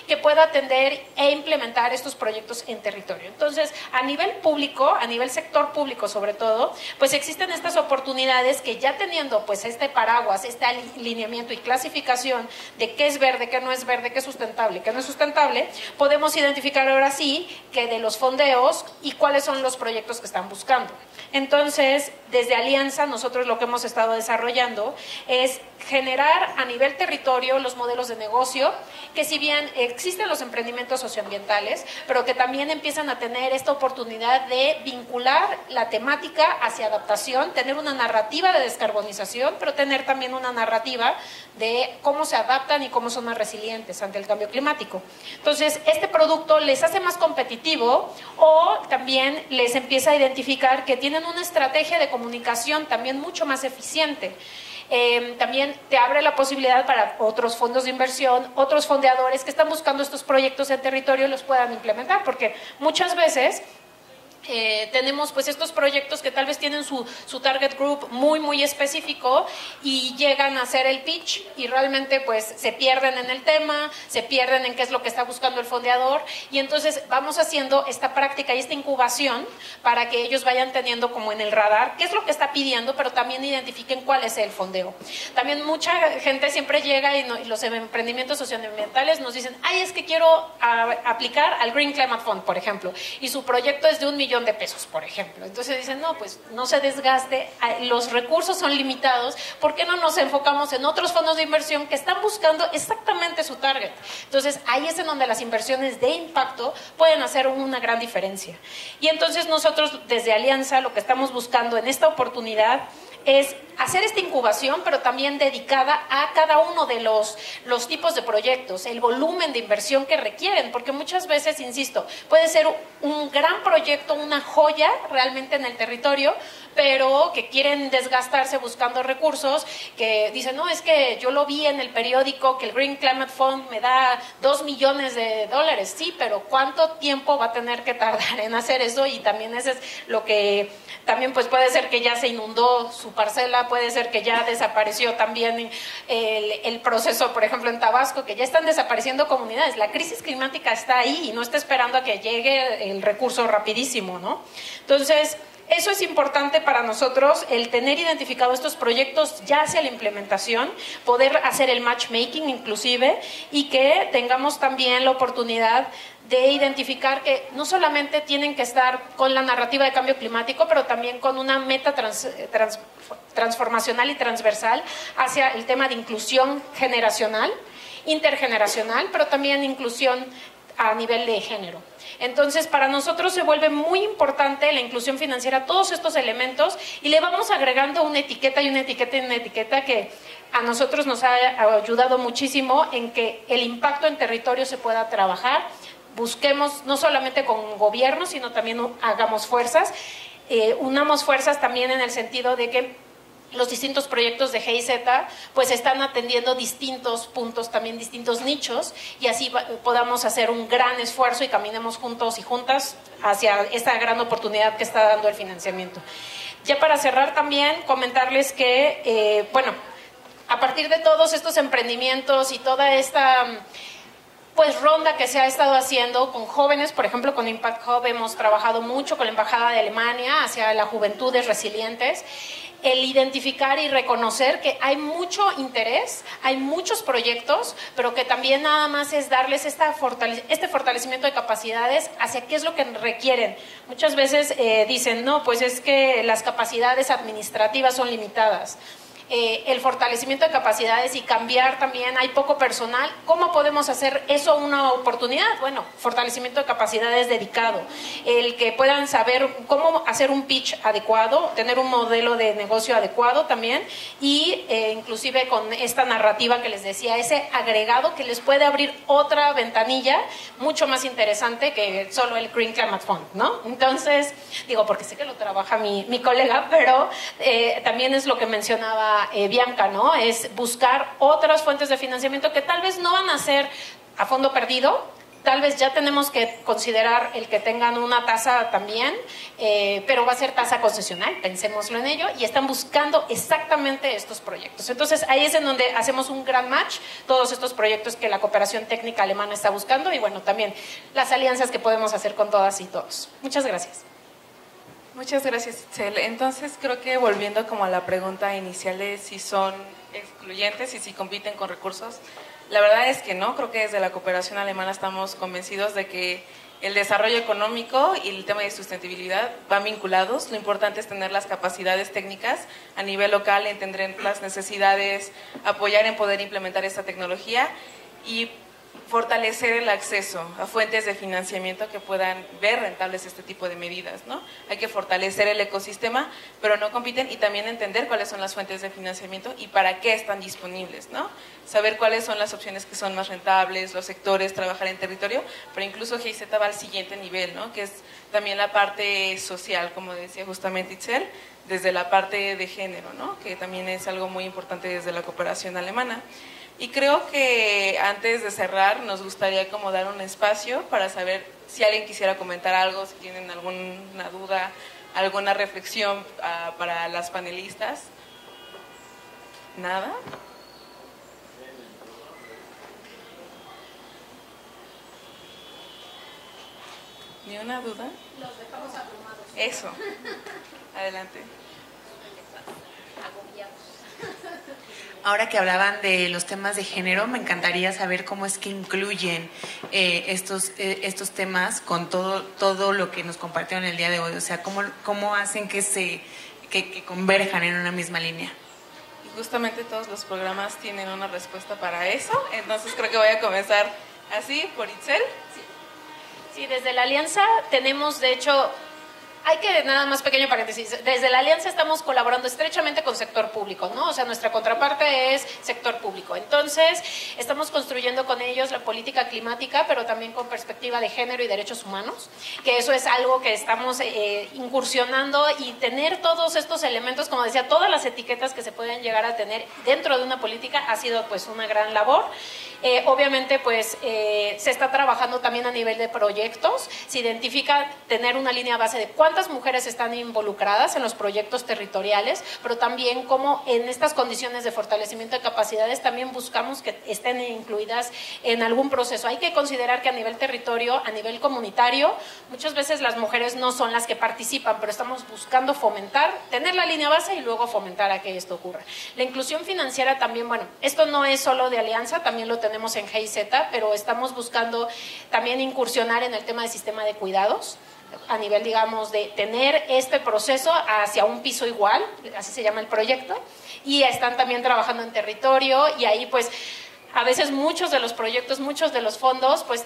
que pueda atender e implementar estos proyectos en territorio. Entonces, a nivel público, a nivel sector público sobre todo, pues existen estas oportunidades que ya teniendo pues este paraguas, este alineamiento y clasificación de qué es verde, qué no es verde, qué es sustentable, qué no es sustentable, podemos identificar ahora sí que de los fondeos y cuáles son los proyectos que están buscando. Entonces, desde Alianza, nosotros lo que hemos estado desarrollando es generar a nivel territorio los modelos de negocio, que si bien existen los emprendimientos socioambientales, pero que también empiezan a tener esta oportunidad de vincular la temática hacia adaptación, tener una narrativa de descarbonización, pero tener también una narrativa de cómo se adaptan y cómo son más resilientes ante el cambio climático. Entonces, este producto les hace más competitivo, o también les empieza a identificar que tienen una estrategia de comunicación también mucho más eficiente. También te abre la posibilidad para otros fondos de inversión, otros fondeadores que están buscando estos proyectos en territorio los puedan implementar, porque muchas veces tenemos pues estos proyectos que tal vez tienen su target group muy específico y llegan a hacer el pitch y realmente pues se pierden en el tema, se pierden en qué es lo que está buscando el fondeador, y entonces vamos haciendo esta práctica y esta incubación para que ellos vayan teniendo como en el radar qué es lo que está pidiendo, pero también identifiquen cuál es el fondeo. También mucha gente siempre llega y los emprendimientos socioambientales nos dicen, ay, es que quiero aplicar al Green Climate Fund, por ejemplo, y su proyecto es de $1 millón millón de pesos, por ejemplo. Entonces dicen, no, pues no se desgaste, los recursos son limitados, ¿por qué no nos enfocamos en otros fondos de inversión que están buscando exactamente su target? Entonces ahí es en donde las inversiones de impacto pueden hacer una gran diferencia. Y entonces nosotros desde Alianza lo que estamos buscando en esta oportunidad es hacer esta incubación, pero también dedicada a cada uno de los tipos de proyectos, el volumen de inversión que requieren, porque muchas veces, insisto, puede ser un gran proyecto, una joya realmente en el territorio, pero que quieren desgastarse buscando recursos, que dicen, no, es que yo lo vi en el periódico que el Green Climate Fund me da $2 millones, sí, pero ¿cuánto tiempo va a tener que tardar en hacer eso? Y también eso es lo que, también pues puede ser que ya se inundó su parcela, puede ser que ya desapareció también el proceso, por ejemplo en Tabasco, que ya están desapareciendo comunidades. La crisis climática está ahí y no está esperando a que llegue el recurso rapidísimo, ¿no? Entonces, eso es importante para nosotros, el tener identificado estos proyectos ya hacia la implementación, poder hacer el matchmaking inclusive, y que tengamos también la oportunidad de identificar que no solamente tienen que estar con la narrativa de cambio climático, pero también con una meta transformacional y transversal hacia el tema de inclusión generacional, intergeneracional, pero también inclusión a nivel de género. Entonces, para nosotros se vuelve muy importante la inclusión financiera, todos estos elementos, y le vamos agregando una etiqueta y una etiqueta y una etiqueta que a nosotros nos ha ayudado muchísimo en que el impacto en territorio se pueda trabajar. Busquemos no solamente con gobiernos, sino también hagamos fuerzas, unamos fuerzas también en el sentido de que los distintos proyectos de GIZ pues están atendiendo distintos puntos, también distintos nichos, y así podamos hacer un gran esfuerzo y caminemos juntos y juntas hacia esta gran oportunidad que está dando el financiamiento. Ya para cerrar también comentarles que, bueno, a partir de todos estos emprendimientos y toda esta pues ronda que se ha estado haciendo con jóvenes, por ejemplo con Impact Hub hemos trabajado mucho con la Embajada de Alemania hacia las juventudes resilientes, el identificar y reconocer que hay mucho interés, hay muchos proyectos, pero que también nada más es darles este fortalecimiento de capacidades hacia qué es lo que requieren. Muchas veces dicen, no, pues es que las capacidades administrativas son limitadas. El fortalecimiento de capacidades y cambiar también, hay poco personal. ¿Cómo podemos hacer eso una oportunidad? Bueno, fortalecimiento de capacidades dedicado, el que puedan saber cómo hacer un pitch adecuado, tener un modelo de negocio adecuado también, y inclusive con esta narrativa que les decía, ese agregado que les puede abrir otra ventanilla mucho más interesante que solo el Green Climate Fund, ¿no? Entonces, digo, porque sé que lo trabaja mi colega, pero también es lo que mencionaba Bianca, ¿no? Es buscar otras fuentes de financiamiento que tal vez no van a ser a fondo perdido, tal vez ya tenemos que considerar el que tengan una tasa también, pero va a ser tasa concesional, pensémoslo en ello, y están buscando exactamente estos proyectos. Entonces ahí es en donde hacemos un gran match, todos estos proyectos que la cooperación técnica alemana está buscando, y bueno, también las alianzas que podemos hacer con todas y todos. Muchas gracias. Muchas gracias, Itzel. Entonces, creo que volviendo como a la pregunta inicial de si son excluyentes y si compiten con recursos, la verdad es que no. Creo que desde la cooperación alemana estamos convencidos de que el desarrollo económico y el tema de sustentabilidad van vinculados. Lo importante es tener las capacidades técnicas a nivel local, entender las necesidades, apoyar en poder implementar esta tecnología y fortalecer el acceso a fuentes de financiamiento que puedan ver rentables este tipo de medidas, ¿no? Hay que fortalecer el ecosistema, pero no compiten, y también entender cuáles son las fuentes de financiamiento y para qué están disponibles, ¿no? Saber cuáles son las opciones que son más rentables, los sectores, trabajar en territorio, pero incluso GIZ va al siguiente nivel, ¿no? Que es también la parte social, como decía justamente Itzel, desde la parte de género, ¿no? Que también es algo muy importante desde la cooperación alemana. Y creo que antes de cerrar nos gustaría como dar un espacio para saber si alguien quisiera comentar algo, si tienen alguna duda, alguna reflexión para las panelistas. ¿Nada? ¿Ni una duda? Los dejamos abrumados. Eso. Adelante. Ahora que hablaban de los temas de género, me encantaría saber cómo es que incluyen estos temas con todo lo que nos compartieron el día de hoy. O sea, cómo hacen que converjan en una misma línea. Y justamente todos los programas tienen una respuesta para eso, entonces creo que voy a comenzar así, por Itzel. Sí, desde la Alianza tenemos, de hecho, hay que, nada más pequeño paréntesis, desde la Alianza estamos colaborando estrechamente con sector público, ¿no? O sea, nuestra contraparte es sector público. Entonces, estamos construyendo con ellos la política climática, pero también con perspectiva de género y derechos humanos, que eso es algo que estamos incursionando, y tener todos estos elementos, como decía, todas las etiquetas que se pueden llegar a tener dentro de una política ha sido pues una gran labor. Obviamente, pues se está trabajando también a nivel de proyectos, se identifica tener una línea base de cuántas mujeres están involucradas en los proyectos territoriales, pero también cómo en estas condiciones de fortalecimiento de capacidades también buscamos que estén incluidas en algún proceso. Hay que considerar que a nivel territorio, a nivel comunitario, muchas veces las mujeres no son las que participan, pero estamos buscando fomentar, tener la línea base y luego fomentar a que esto ocurra. La inclusión financiera también, bueno, esto no es solo de Alianza, también lo tenemos en GIZ, pero estamos buscando también incursionar en el tema del sistema de cuidados, a nivel, digamos, de tener este proceso hacia un piso igual, así se llama el proyecto, y están también trabajando en territorio, y ahí pues a veces muchos de los proyectos, muchos de los fondos pues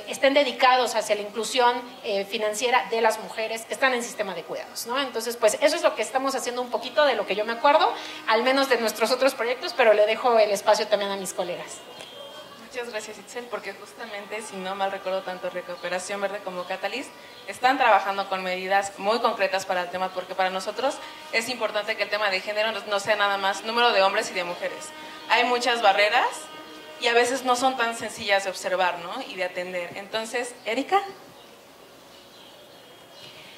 estén dedicados hacia la inclusión financiera de las mujeres que están en sistema de cuidados, ¿no? Entonces pues eso es lo que estamos haciendo un poquito de lo que yo me acuerdo, al menos de nuestros otros proyectos, pero le dejo el espacio también a mis colegas. Muchas gracias, Itzel, porque justamente, si no mal recuerdo, tanto Recuperación Verde como Catalyst están trabajando con medidas muy concretas para el tema, porque para nosotros es importante que el tema de género no sea nada más número de hombres y de mujeres. Hay muchas barreras y a veces no son tan sencillas de observar, ¿no? Y de atender. Entonces, Erika.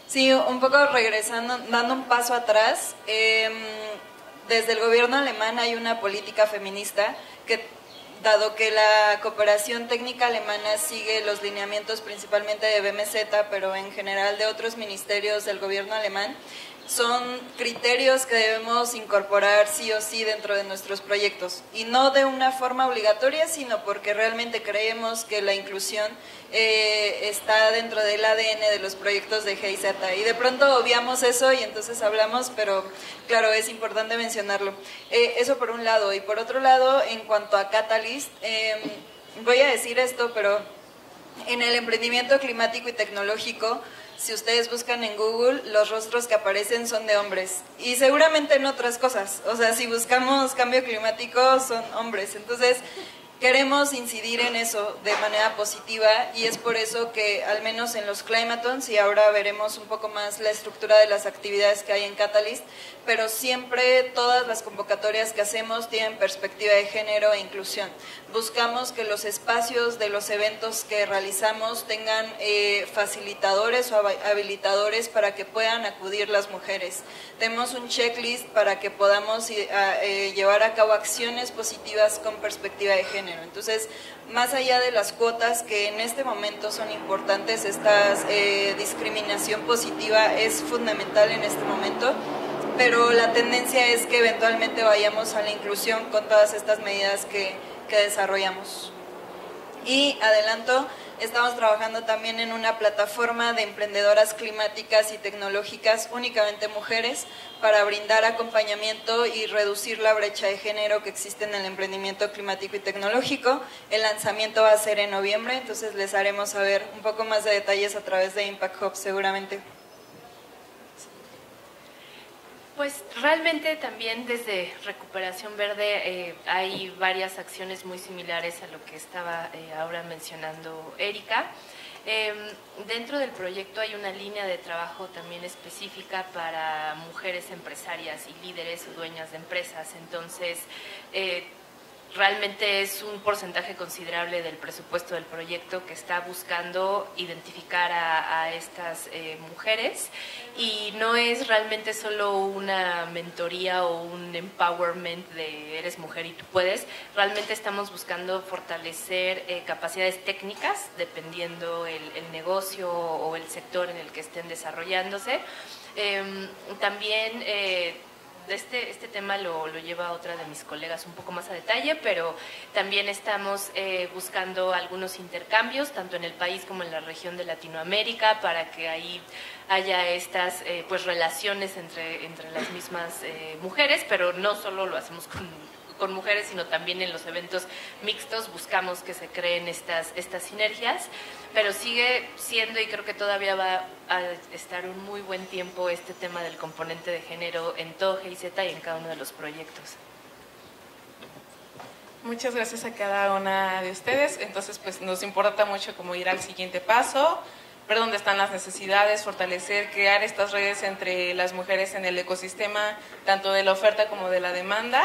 Sí, un poco regresando, dando un paso atrás, desde el gobierno alemán hay una política feminista que, dado que la cooperación técnica alemana sigue los lineamientos principalmente de BMZ, pero en general de otros ministerios del gobierno alemán, son criterios que debemos incorporar sí o sí dentro de nuestros proyectos, y no de una forma obligatoria, sino porque realmente creemos que la inclusión está dentro del ADN de los proyectos de GIZ, y de pronto obviamos eso y entonces hablamos, pero claro, es importante mencionarlo. Eso por un lado, y por otro lado, en cuanto a Catalyst, voy a decir esto, pero en el emprendimiento climático y tecnológico, si ustedes buscan en Google, los rostros que aparecen son de hombres, y seguramente en otras cosas, o sea, si buscamos cambio climático son hombres, entonces queremos incidir en eso de manera positiva, y es por eso que al menos en los Climatons, y ahora veremos un poco más la estructura de las actividades que hay en Catalyst, pero siempre todas las convocatorias que hacemos tienen perspectiva de género e inclusión. Buscamos que los espacios de los eventos que realizamos tengan facilitadores o habilitadores para que puedan acudir las mujeres. Tenemos un checklist para que podamos llevar a cabo acciones positivas con perspectiva de género. Entonces, más allá de las cuotas que en este momento son importantes, esta discriminación positiva es fundamental en este momento, pero la tendencia es que eventualmente vayamos a la inclusión con todas estas medidas que desarrollamos. Y adelanto, estamos trabajando también en una plataforma de emprendedoras climáticas y tecnológicas, únicamente mujeres, para brindar acompañamiento y reducir la brecha de género que existe en el emprendimiento climático y tecnológico. El lanzamiento va a ser en noviembre, entonces les haremos saber un poco más de detalles a través de Impact Hub seguramente. Pues realmente también desde Recuperación Verde hay varias acciones muy similares a lo que estaba ahora mencionando Erika. Dentro del proyecto hay una línea de trabajo también específica para mujeres empresarias y líderes o dueñas de empresas. Entonces, realmente es un porcentaje considerable del presupuesto del proyecto que está buscando identificar a estas mujeres, y no es realmente solo una mentoría o un empowerment de eres mujer y tú puedes. Realmente estamos buscando fortalecer capacidades técnicas dependiendo el negocio o el sector en el que estén desarrollándose. También este tema lo lleva otra de mis colegas un poco más a detalle, pero también estamos buscando algunos intercambios, tanto en el país como en la región de Latinoamérica, para que ahí haya estas pues relaciones entre las mismas mujeres, pero no solo lo hacemos con mujeres, sino también en los eventos mixtos buscamos que se creen estas sinergias, pero sigue siendo, y creo que todavía va a estar un muy buen tiempo, este tema del componente de género en todo GIZ y en cada uno de los proyectos. Muchas gracias a cada una de ustedes. Entonces, pues nos importa mucho como ir al siguiente paso, ver dónde están las necesidades, fortalecer, crear estas redes entre las mujeres en el ecosistema, tanto de la oferta como de la demanda,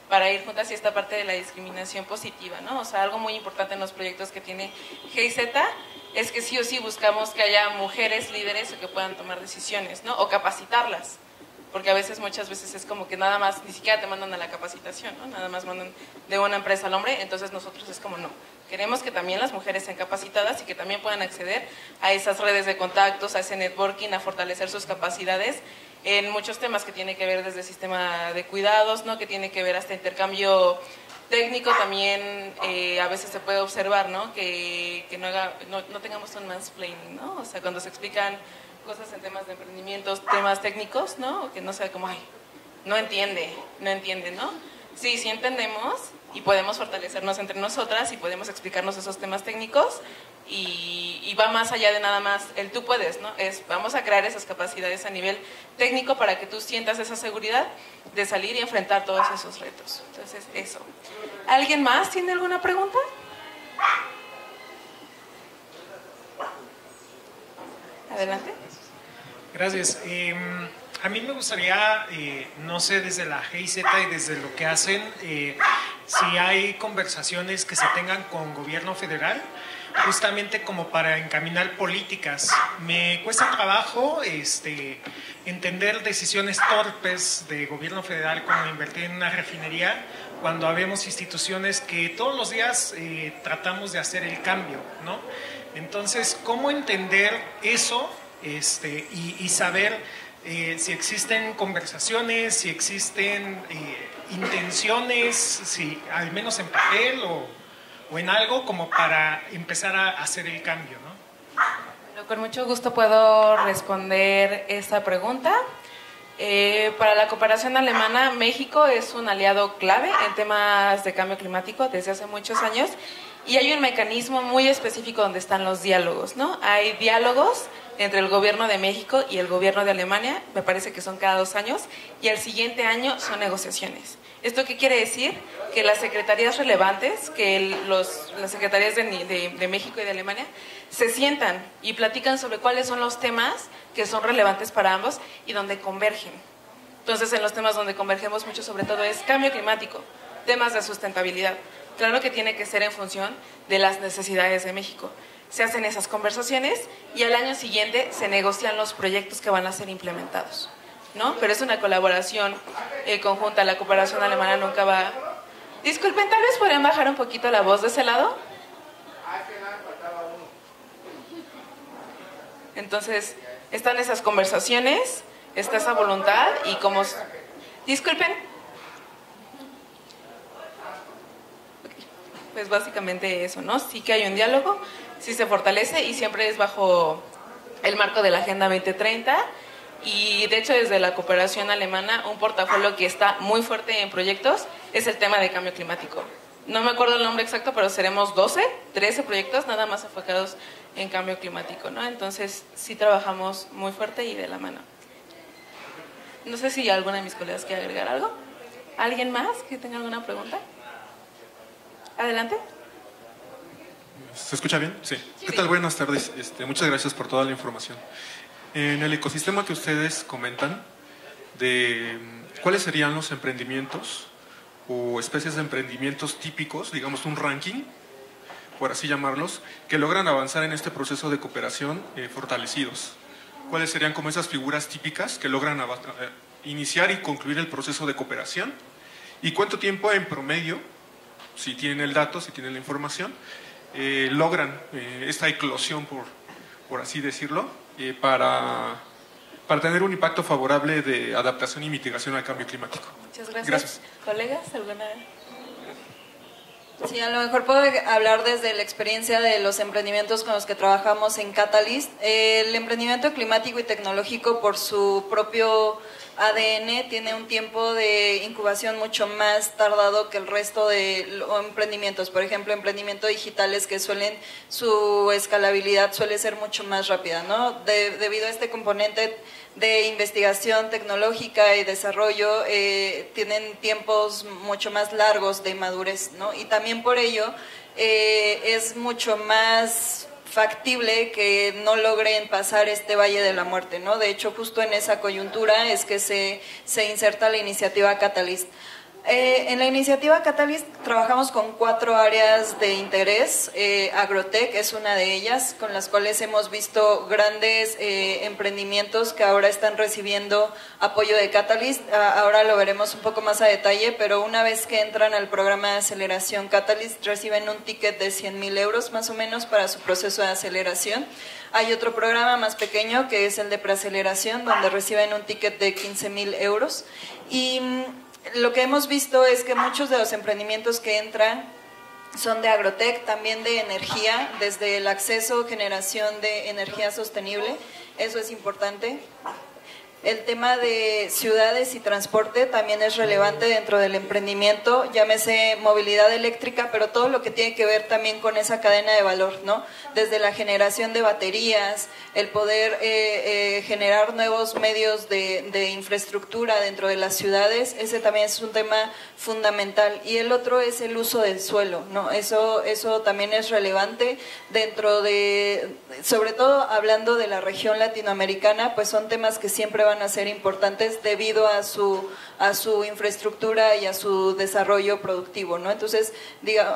para ir juntas, y esta parte de la discriminación positiva, ¿no? O sea, algo muy importante en los proyectos que tiene GIZ es que sí o sí buscamos que haya mujeres líderes o que puedan tomar decisiones, ¿no? O capacitarlas, porque a veces, muchas veces es como que nada más, ni siquiera te mandan a la capacitación, ¿no? Nada más mandan de una empresa al hombre, entonces nosotros es como no. Queremos que también las mujeres sean capacitadas y que también puedan acceder a esas redes de contactos, a ese networking, a fortalecer sus capacidades en muchos temas que tiene que ver desde el sistema de cuidados, ¿no? Que tiene que ver hasta intercambio técnico también. A veces se puede observar, ¿no? Que no tengamos un mansplaining, ¿no? O sea, cuando se explican cosas en temas de emprendimientos, temas técnicos, ¿no? O que no sea como, ay, no entiende, ¿no? Sí entendemos y podemos fortalecernos entre nosotras y podemos explicarnos esos temas técnicos y va más allá de nada más el tú puedes, ¿no? Vamos a crear esas capacidades a nivel técnico para que tú sientas esa seguridad de salir y enfrentar todos esos retos. Entonces, eso. ¿Alguien más tiene alguna pregunta? Adelante. Gracias. A mí me gustaría, no sé, desde la GIZ y desde lo que hacen, si hay conversaciones que se tengan con gobierno federal, justamente como para encaminar políticas. Me cuesta trabajo entender decisiones torpes de gobierno federal como invertir en una refinería cuando habemos instituciones que todos los días tratamos de hacer el cambio, ¿no? Entonces, ¿cómo entender eso y saber si existen conversaciones, si existen intenciones, si al menos en papel o en algo como para empezar a hacer el cambio, ¿no? Bueno, con mucho gusto puedo responder esta pregunta. Para la cooperación alemana, México es un aliado clave en temas de cambio climático desde hace muchos años y hay un mecanismo muy específico donde están los diálogos, ¿no? Hay diálogos entre el gobierno de México y el gobierno de Alemania, me parece que son cada 2 años, y el siguiente año son negociaciones. ¿Esto qué quiere decir? Que las secretarías relevantes, que las secretarías de México y de Alemania, se sientan y platican sobre cuáles son los temas que son relevantes para ambos y donde convergen. Entonces, en los temas donde convergemos mucho, sobre todo, es cambio climático, temas de sustentabilidad. Claro que tiene que ser en función de las necesidades de México. Se hacen esas conversaciones y al año siguiente se negocian los proyectos que van a ser implementados, ¿no? Pero es una colaboración conjunta. La cooperación alemana nunca va... Disculpen, tal vez podrían bajar un poquito la voz de ese lado. Entonces, están esas conversaciones, está esa voluntad y como... Disculpen. Pues básicamente eso, ¿no? Sí que hay un diálogo, sí se fortalece y siempre es bajo el marco de la Agenda 2030 y de hecho desde la cooperación alemana un portafolio que está muy fuerte en proyectos es el tema de cambio climático. No me acuerdo el nombre exacto, pero seremos 12, 13 proyectos nada más enfocados en cambio climático, ¿no? Entonces sí trabajamos muy fuerte y de la mano. No sé si alguna de mis colegas quiere agregar algo. ¿Alguien más que tenga alguna pregunta? Adelante. ¿Se escucha bien? Sí. ¿Qué tal? Buenas tardes. Muchas gracias por toda la información. En el ecosistema que ustedes comentan, ¿cuáles serían los emprendimientos o especies de emprendimientos típicos, digamos un ranking, por así llamarlos, que logran avanzar en este proceso de cooperación fortalecidos? ¿Cuáles serían como esas figuras típicas que logran iniciar y concluir el proceso de cooperación? ¿Y cuánto tiempo en promedio, si tienen el dato, si tienen la información, logran esta eclosión, por así decirlo, para para tener un impacto favorable de adaptación y mitigación al cambio climático. Muchas gracias. Gracias. ¿Colegas? ¿Alguna? Sí, a lo mejor puedo hablar desde la experiencia de los emprendimientos con los que trabajamos en Catalyst. El emprendimiento climático y tecnológico, por su propio ADN, tiene un tiempo de incubación mucho más tardado que el resto de emprendimientos. Por ejemplo, emprendimientos digitales que su escalabilidad suele ser mucho más rápida, ¿no? Debido a este componente de investigación tecnológica y desarrollo, tienen tiempos mucho más largos de madurez, ¿no? Y también por ello es mucho más factible que no logren pasar este valle de la muerte, ¿no? De hecho, justo en esa coyuntura es que se inserta la iniciativa Catalyst. En la iniciativa Catalyst trabajamos con 4 áreas de interés. Agrotech es una de ellas, con las cuales hemos visto grandes emprendimientos que ahora están recibiendo apoyo de Catalyst. Ahora lo veremos un poco más a detalle, pero una vez que entran al programa de aceleración Catalyst, reciben un ticket de 100.000 euros más o menos para su proceso de aceleración. Hay otro programa más pequeño que es el de preaceleración, donde reciben un ticket de 15.000 euros. Y lo que hemos visto es que muchos de los emprendimientos que entran son de agrotech, también de energía, desde el acceso, generación de energía sostenible, eso es importante. El tema de ciudades y transporte también es relevante dentro del emprendimiento, llámese movilidad eléctrica, pero todo lo que tiene que ver también con esa cadena de valor, ¿no? Desde la generación de baterías, el poder generar nuevos medios de infraestructura dentro de las ciudades, ese también es un tema fundamental. Y el otro es el uso del suelo, ¿no? Eso también es relevante dentro de, sobre todo hablando de la región latinoamericana, pues son temas que siempre van a ser importantes debido a su infraestructura y a su desarrollo productivo, ¿no? Entonces,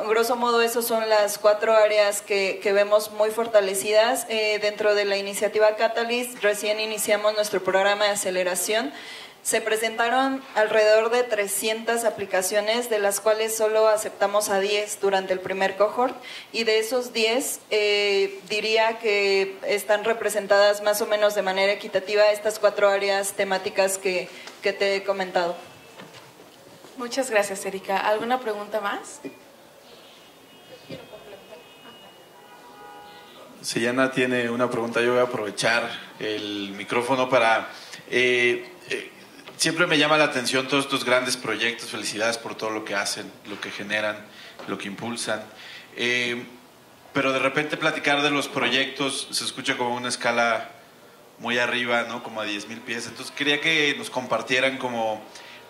grosso modo, esas son las 4 áreas que vemos muy fortalecidas. Dentro de la iniciativa Catalyst, recién iniciamos nuestro programa de aceleración. Se presentaron alrededor de 300 aplicaciones, de las cuales solo aceptamos a 10 durante el primer cohort, y de esos 10 diría que están representadas más o menos de manera equitativa estas 4 áreas temáticas que te he comentado. Muchas gracias, Erika. ¿Alguna pregunta más? Si Yana tiene una pregunta, yo voy a aprovechar el micrófono para... siempre me llama la atención todos estos grandes proyectos. Felicidades por todo lo que hacen, lo que generan, lo que impulsan. Pero de repente platicar de los proyectos se escucha como una escala muy arriba, ¿no? Como a 10.000 pies. Entonces quería que nos compartieran como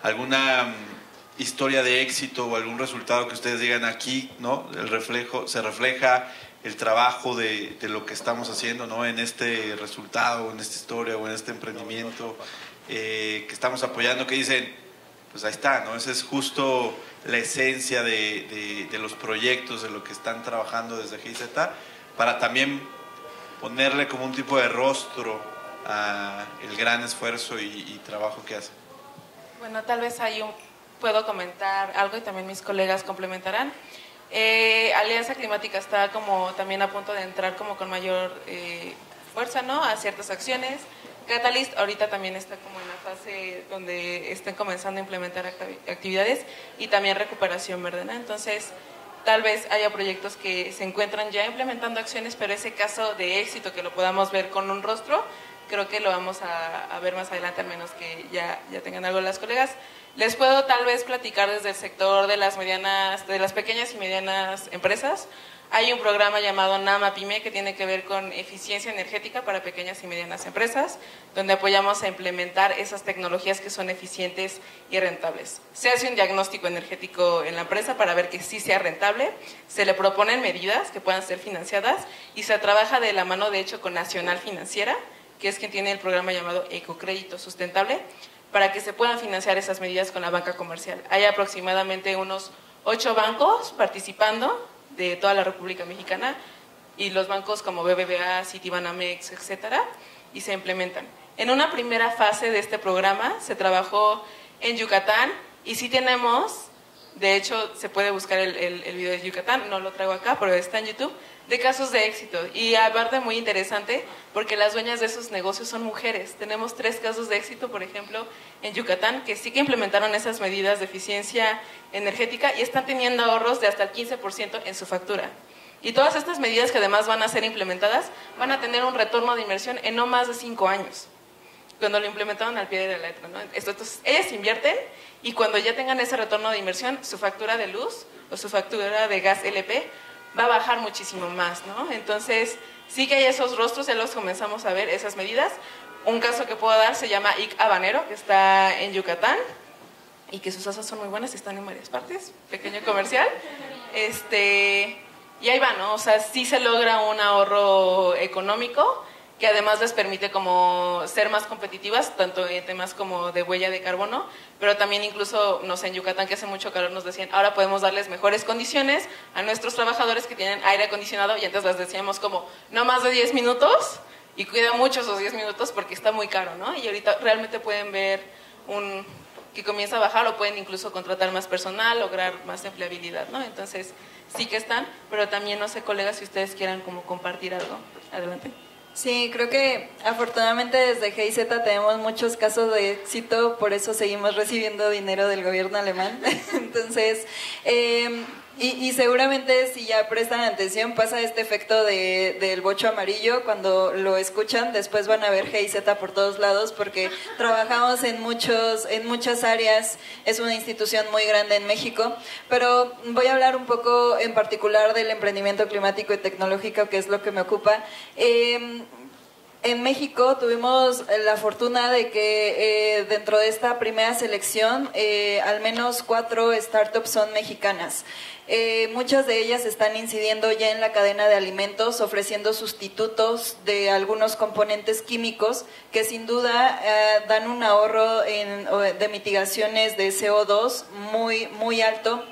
alguna historia de éxito o algún resultado que ustedes digan aquí, ¿no? Se refleja el trabajo de lo que estamos haciendo, ¿no? En este resultado, en esta historia o en este emprendimiento que estamos apoyando, que dicen, pues ahí está, ¿no? Esa es justo la esencia de los proyectos, de lo que están trabajando desde GIZ, para también ponerle como un tipo de rostro a el gran esfuerzo y trabajo que hacen. Bueno, tal vez ahí puedo comentar algo y también mis colegas complementarán. Alianza Climática está como también a punto de entrar como con mayor fuerza, ¿no? A ciertas acciones. Catalyst ahorita también está como en la fase donde están comenzando a implementar actividades y también recuperación verde, ¿no? Entonces, tal vez haya proyectos que se encuentran ya implementando acciones, pero ese caso de éxito que lo podamos ver con un rostro, creo que lo vamos a ver más adelante, al menos que ya tengan algo las colegas. Les puedo tal vez platicar desde el sector de las pequeñas y medianas empresas. Hay un programa llamado NAMA PYME que tiene que ver con eficiencia energética para pequeñas y medianas empresas, donde apoyamos a implementar esas tecnologías que son eficientes y rentables. Se hace un diagnóstico energético en la empresa para ver que sí sea rentable, se le proponen medidas que puedan ser financiadas y se trabaja de la mano, de hecho, con Nacional Financiera, que es quien tiene el programa llamado Ecocrédito Sustentable, para que se puedan financiar esas medidas con la banca comercial. Hay aproximadamente unos 8 bancos participando de toda la República Mexicana, y los bancos como BBVA, Citibanamex, etcétera, y se implementan. En una primera fase de este programa se trabajó en Yucatán, y sí tenemos de hecho se puede buscar el video de Yucatán, no lo traigo acá, pero está en YouTube, de casos de éxito. Y aparte muy interesante, porque las dueñas de esos negocios son mujeres. Tenemos 3 casos de éxito, por ejemplo, en Yucatán, que sí que implementaron esas medidas de eficiencia energética y están teniendo ahorros de hasta el 15% en su factura. Y todas estas medidas que además van a ser implementadas, van a tener un retorno de inversión en no más de 5 años. Cuando lo implementaron al pie de la letra, ¿no? Entonces, ellas invierten y cuando ya tengan ese retorno de inversión, su factura de luz o su factura de gas LP va a bajar muchísimo más, ¿no? Entonces, sí que hay esos rostros, ya los comenzamos a ver, esas medidas. Un caso que puedo dar se llama IC Habanero, que está en Yucatán, y que sus salsas son muy buenas y están en varias partes, pequeño comercial. Y ahí va, ¿no? O sea, sí se logra un ahorro económico, que además les permite como ser más competitivas, tanto en temas como de huella de carbono, pero también incluso, no sé, en Yucatán, que hace mucho calor, nos decían, ahora podemos darles mejores condiciones a nuestros trabajadores que tienen aire acondicionado, y antes les decíamos como, no más de 10 minutos, y cuida mucho esos 10 minutos porque está muy caro, ¿no? Y ahorita realmente pueden ver que comienza a bajar, o pueden incluso contratar más personal, lograr más empleabilidad, ¿no? Entonces, sí que están, pero también, no sé, colegas, si ustedes quieran como compartir algo. Adelante. Sí, creo que afortunadamente desde GIZ tenemos muchos casos de éxito, por eso seguimos recibiendo dinero del gobierno alemán. Entonces, y seguramente si ya prestan atención pasa este efecto del bocho amarillo, cuando lo escuchan después van a ver GIZ por todos lados porque trabajamos en muchas áreas, es una institución muy grande en México, pero voy a hablar un poco en particular del emprendimiento climático y tecnológico, que es lo que me ocupa. En México tuvimos la fortuna de que dentro de esta primera selección al menos 4 startups son mexicanas. Muchas de ellas están incidiendo ya en la cadena de alimentos, ofreciendo sustitutos de algunos componentes químicos que sin duda dan un ahorro de mitigaciones de CO2 muy, muy alto,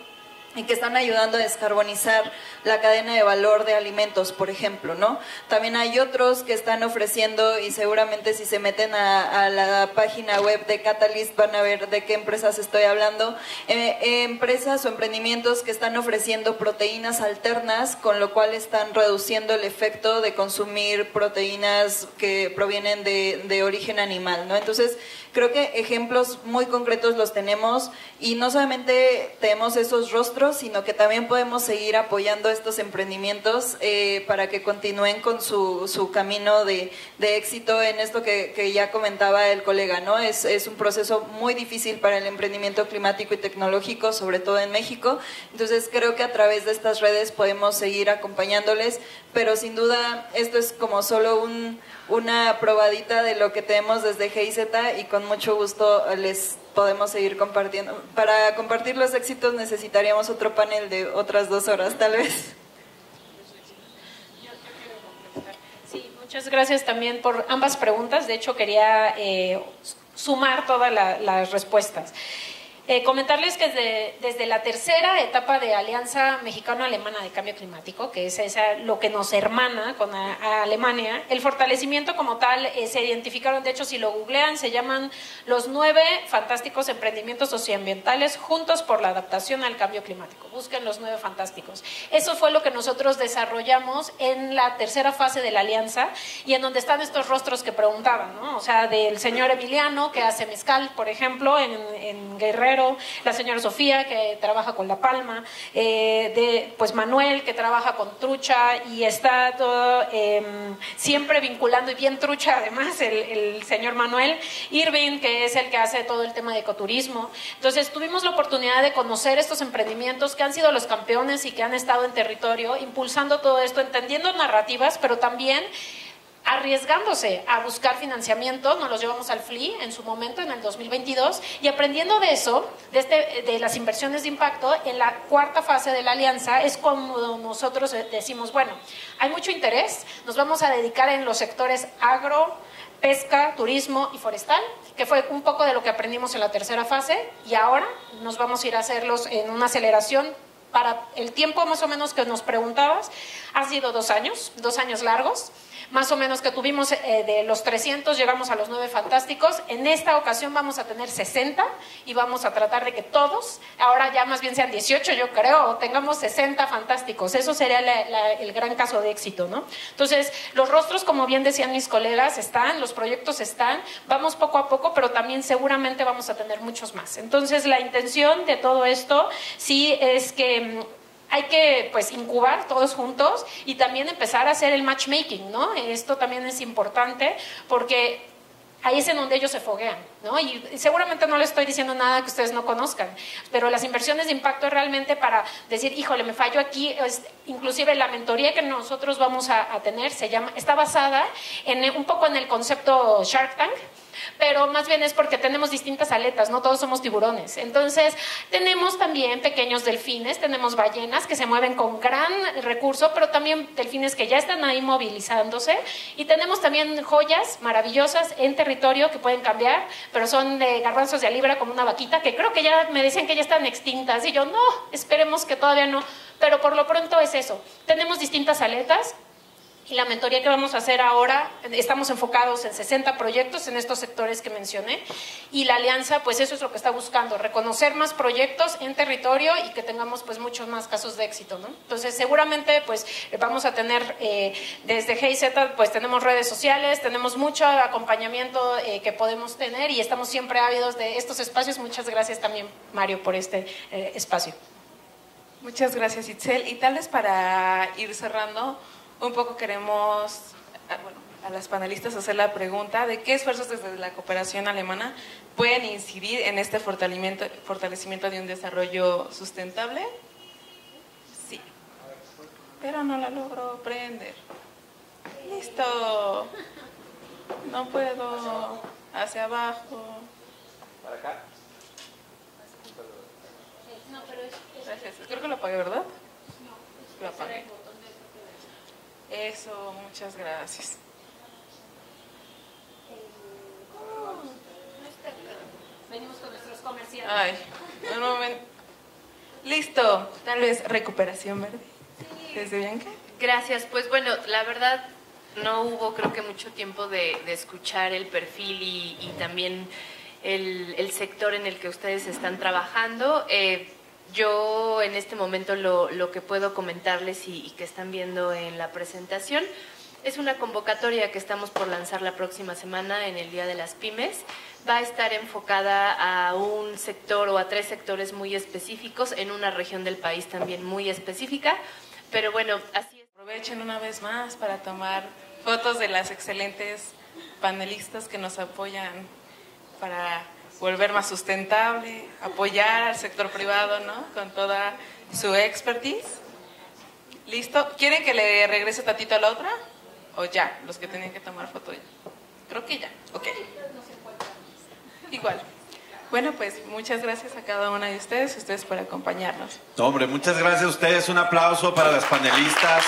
y que están ayudando a descarbonizar la cadena de valor de alimentos, por ejemplo, ¿no? También hay otros que están ofreciendo, y seguramente si se meten a la página web de Catalyst van a ver de qué empresas estoy hablando, empresas o emprendimientos que están ofreciendo proteínas alternas, con lo cual están reduciendo el efecto de consumir proteínas que provienen de origen animal, ¿no? Entonces, creo que ejemplos muy concretos los tenemos, y no solamente tenemos esos rostros, sino que también podemos seguir apoyando estos emprendimientos para que continúen con su camino de éxito en esto que ya comentaba el colega, ¿no? Es un proceso muy difícil para el emprendimiento climático y tecnológico, sobre todo en México. Entonces creo que a través de estas redes podemos seguir acompañándoles, pero sin duda esto es como solo una probadita de lo que tenemos desde GIZ, y con mucho gusto les podemos seguir compartiendo. Para compartir los éxitos necesitaríamos otro panel de otras 2 horas, tal vez. Sí, muchas gracias también por ambas preguntas. De hecho, quería sumar todas las respuestas. Comentarles que desde la tercera etapa de Alianza Mexicano-Alemana de Cambio Climático, que es lo que nos hermana con a Alemania, el fortalecimiento como tal se identificaron, de hecho si lo googlean, se llaman los 9 fantásticos emprendimientos socioambientales juntos por la adaptación al cambio climático. Busquen los 9 fantásticos. Eso fue lo que nosotros desarrollamos en la tercera fase de la alianza, y en donde están estos rostros que preguntaban, ¿no? O sea, del señor Emiliano, que hace mezcal, por ejemplo, en Guerrero, la señora Sofía, que trabaja con La Palma, pues Manuel, que trabaja con trucha, y está todo, siempre vinculando, y bien trucha además, el señor Manuel. Irving, que es el que hace todo el tema de ecoturismo. Entonces tuvimos la oportunidad de conocer estos emprendimientos que han sido los campeones y que han estado en territorio impulsando todo esto, entendiendo narrativas, pero también arriesgándose a buscar financiamiento. Nos los llevamos al FLI en su momento, en el 2022, y aprendiendo de eso, de las inversiones de impacto, en la cuarta fase de la alianza es como nosotros decimos, bueno, hay mucho interés, nos vamos a dedicar en los sectores agro, pesca, turismo y forestal, que fue un poco de lo que aprendimos en la tercera fase, y ahora nos vamos a ir a hacerlos en una aceleración. Para el tiempo más o menos que nos preguntabas, ha sido 2 años largos. más o menos que tuvimos de los 300, llegamos a los 9 fantásticos. En esta ocasión vamos a tener 60 y vamos a tratar de que todos, ahora ya más bien sean 18 yo creo, o tengamos 60 fantásticos. Eso sería el gran caso de éxito, ¿no? Entonces, los rostros, como bien decían mis colegas, están, los proyectos están, vamos poco a poco, pero también seguramente vamos a tener muchos más. Entonces, la intención de todo esto sí es que hay que pues incubar todos juntos y también empezar a hacer el matchmaking, ¿no? Esto también es importante porque ahí es en donde ellos se foguean, ¿no? Y seguramente no les estoy diciendo nada que ustedes no conozcan, pero las inversiones de impacto es realmente para decir, híjole, me fallo aquí. Inclusive la mentoría que nosotros vamos a tener está basada un poco en el concepto Shark Tank, pero más bien es porque tenemos distintas aletas, no todos somos tiburones. Entonces, tenemos también pequeños delfines, tenemos ballenas que se mueven con gran recurso, pero también delfines que ya están ahí movilizándose, y tenemos también joyas maravillosas en territorio que pueden cambiar, pero son de garbanzos de a libra, como una vaquita, que creo que ya me decían que ya están extintas, y yo, no, esperemos que todavía no, pero por lo pronto es eso. Tenemos distintas aletas. Y la mentoría que vamos a hacer ahora, estamos enfocados en 60 proyectos en estos sectores que mencioné, y la alianza, pues eso es lo que está buscando, reconocer más proyectos en territorio y que tengamos pues muchos más casos de éxito, ¿no? Entonces seguramente pues vamos a tener desde GIZ, pues tenemos redes sociales, tenemos mucho acompañamiento que podemos tener, y estamos siempre ávidos de estos espacios. Muchas gracias también, Mario, por este espacio. Muchas gracias, Itzel. Y tal vez para ir cerrando, un poco queremos, bueno, a las panelistas hacer la pregunta de qué esfuerzos desde la cooperación alemana pueden incidir en este fortalecimiento de un desarrollo sustentable. Sí, pero no la logro prender. Listo. No puedo. Hacia abajo. ¿Para acá? Gracias. Creo que lo apagué, ¿verdad? Lo apagué. Eso, muchas gracias. Venimos con nuestros comerciales. Ay, un momento. Listo. Tal vez recuperación verde. ¿Desde Bianca? Gracias. Pues bueno, la verdad no hubo creo que mucho tiempo de escuchar el perfil y también el sector en el que ustedes están trabajando. Yo en este momento lo que puedo comentarles y que están viendo en la presentación es una convocatoria que estamos por lanzar la próxima semana en el Día de las Pymes. Va a estar enfocada a un sector o a 3 sectores muy específicos en una región del país también muy específica, pero bueno, así es. Aprovechen una vez más para tomar fotos de las excelentes panelistas que nos apoyan para volver más sustentable, apoyar al sector privado, ¿no? Con toda su expertise. ¿Listo? ¿Quieren que le regrese tantito a la otra? ¿O ya? Los que tenían que tomar foto ya. Creo que ya. Ok. Igual. Bueno, pues muchas gracias a cada una de ustedes por acompañarnos. No, hombre, muchas gracias a ustedes. Un aplauso para las panelistas.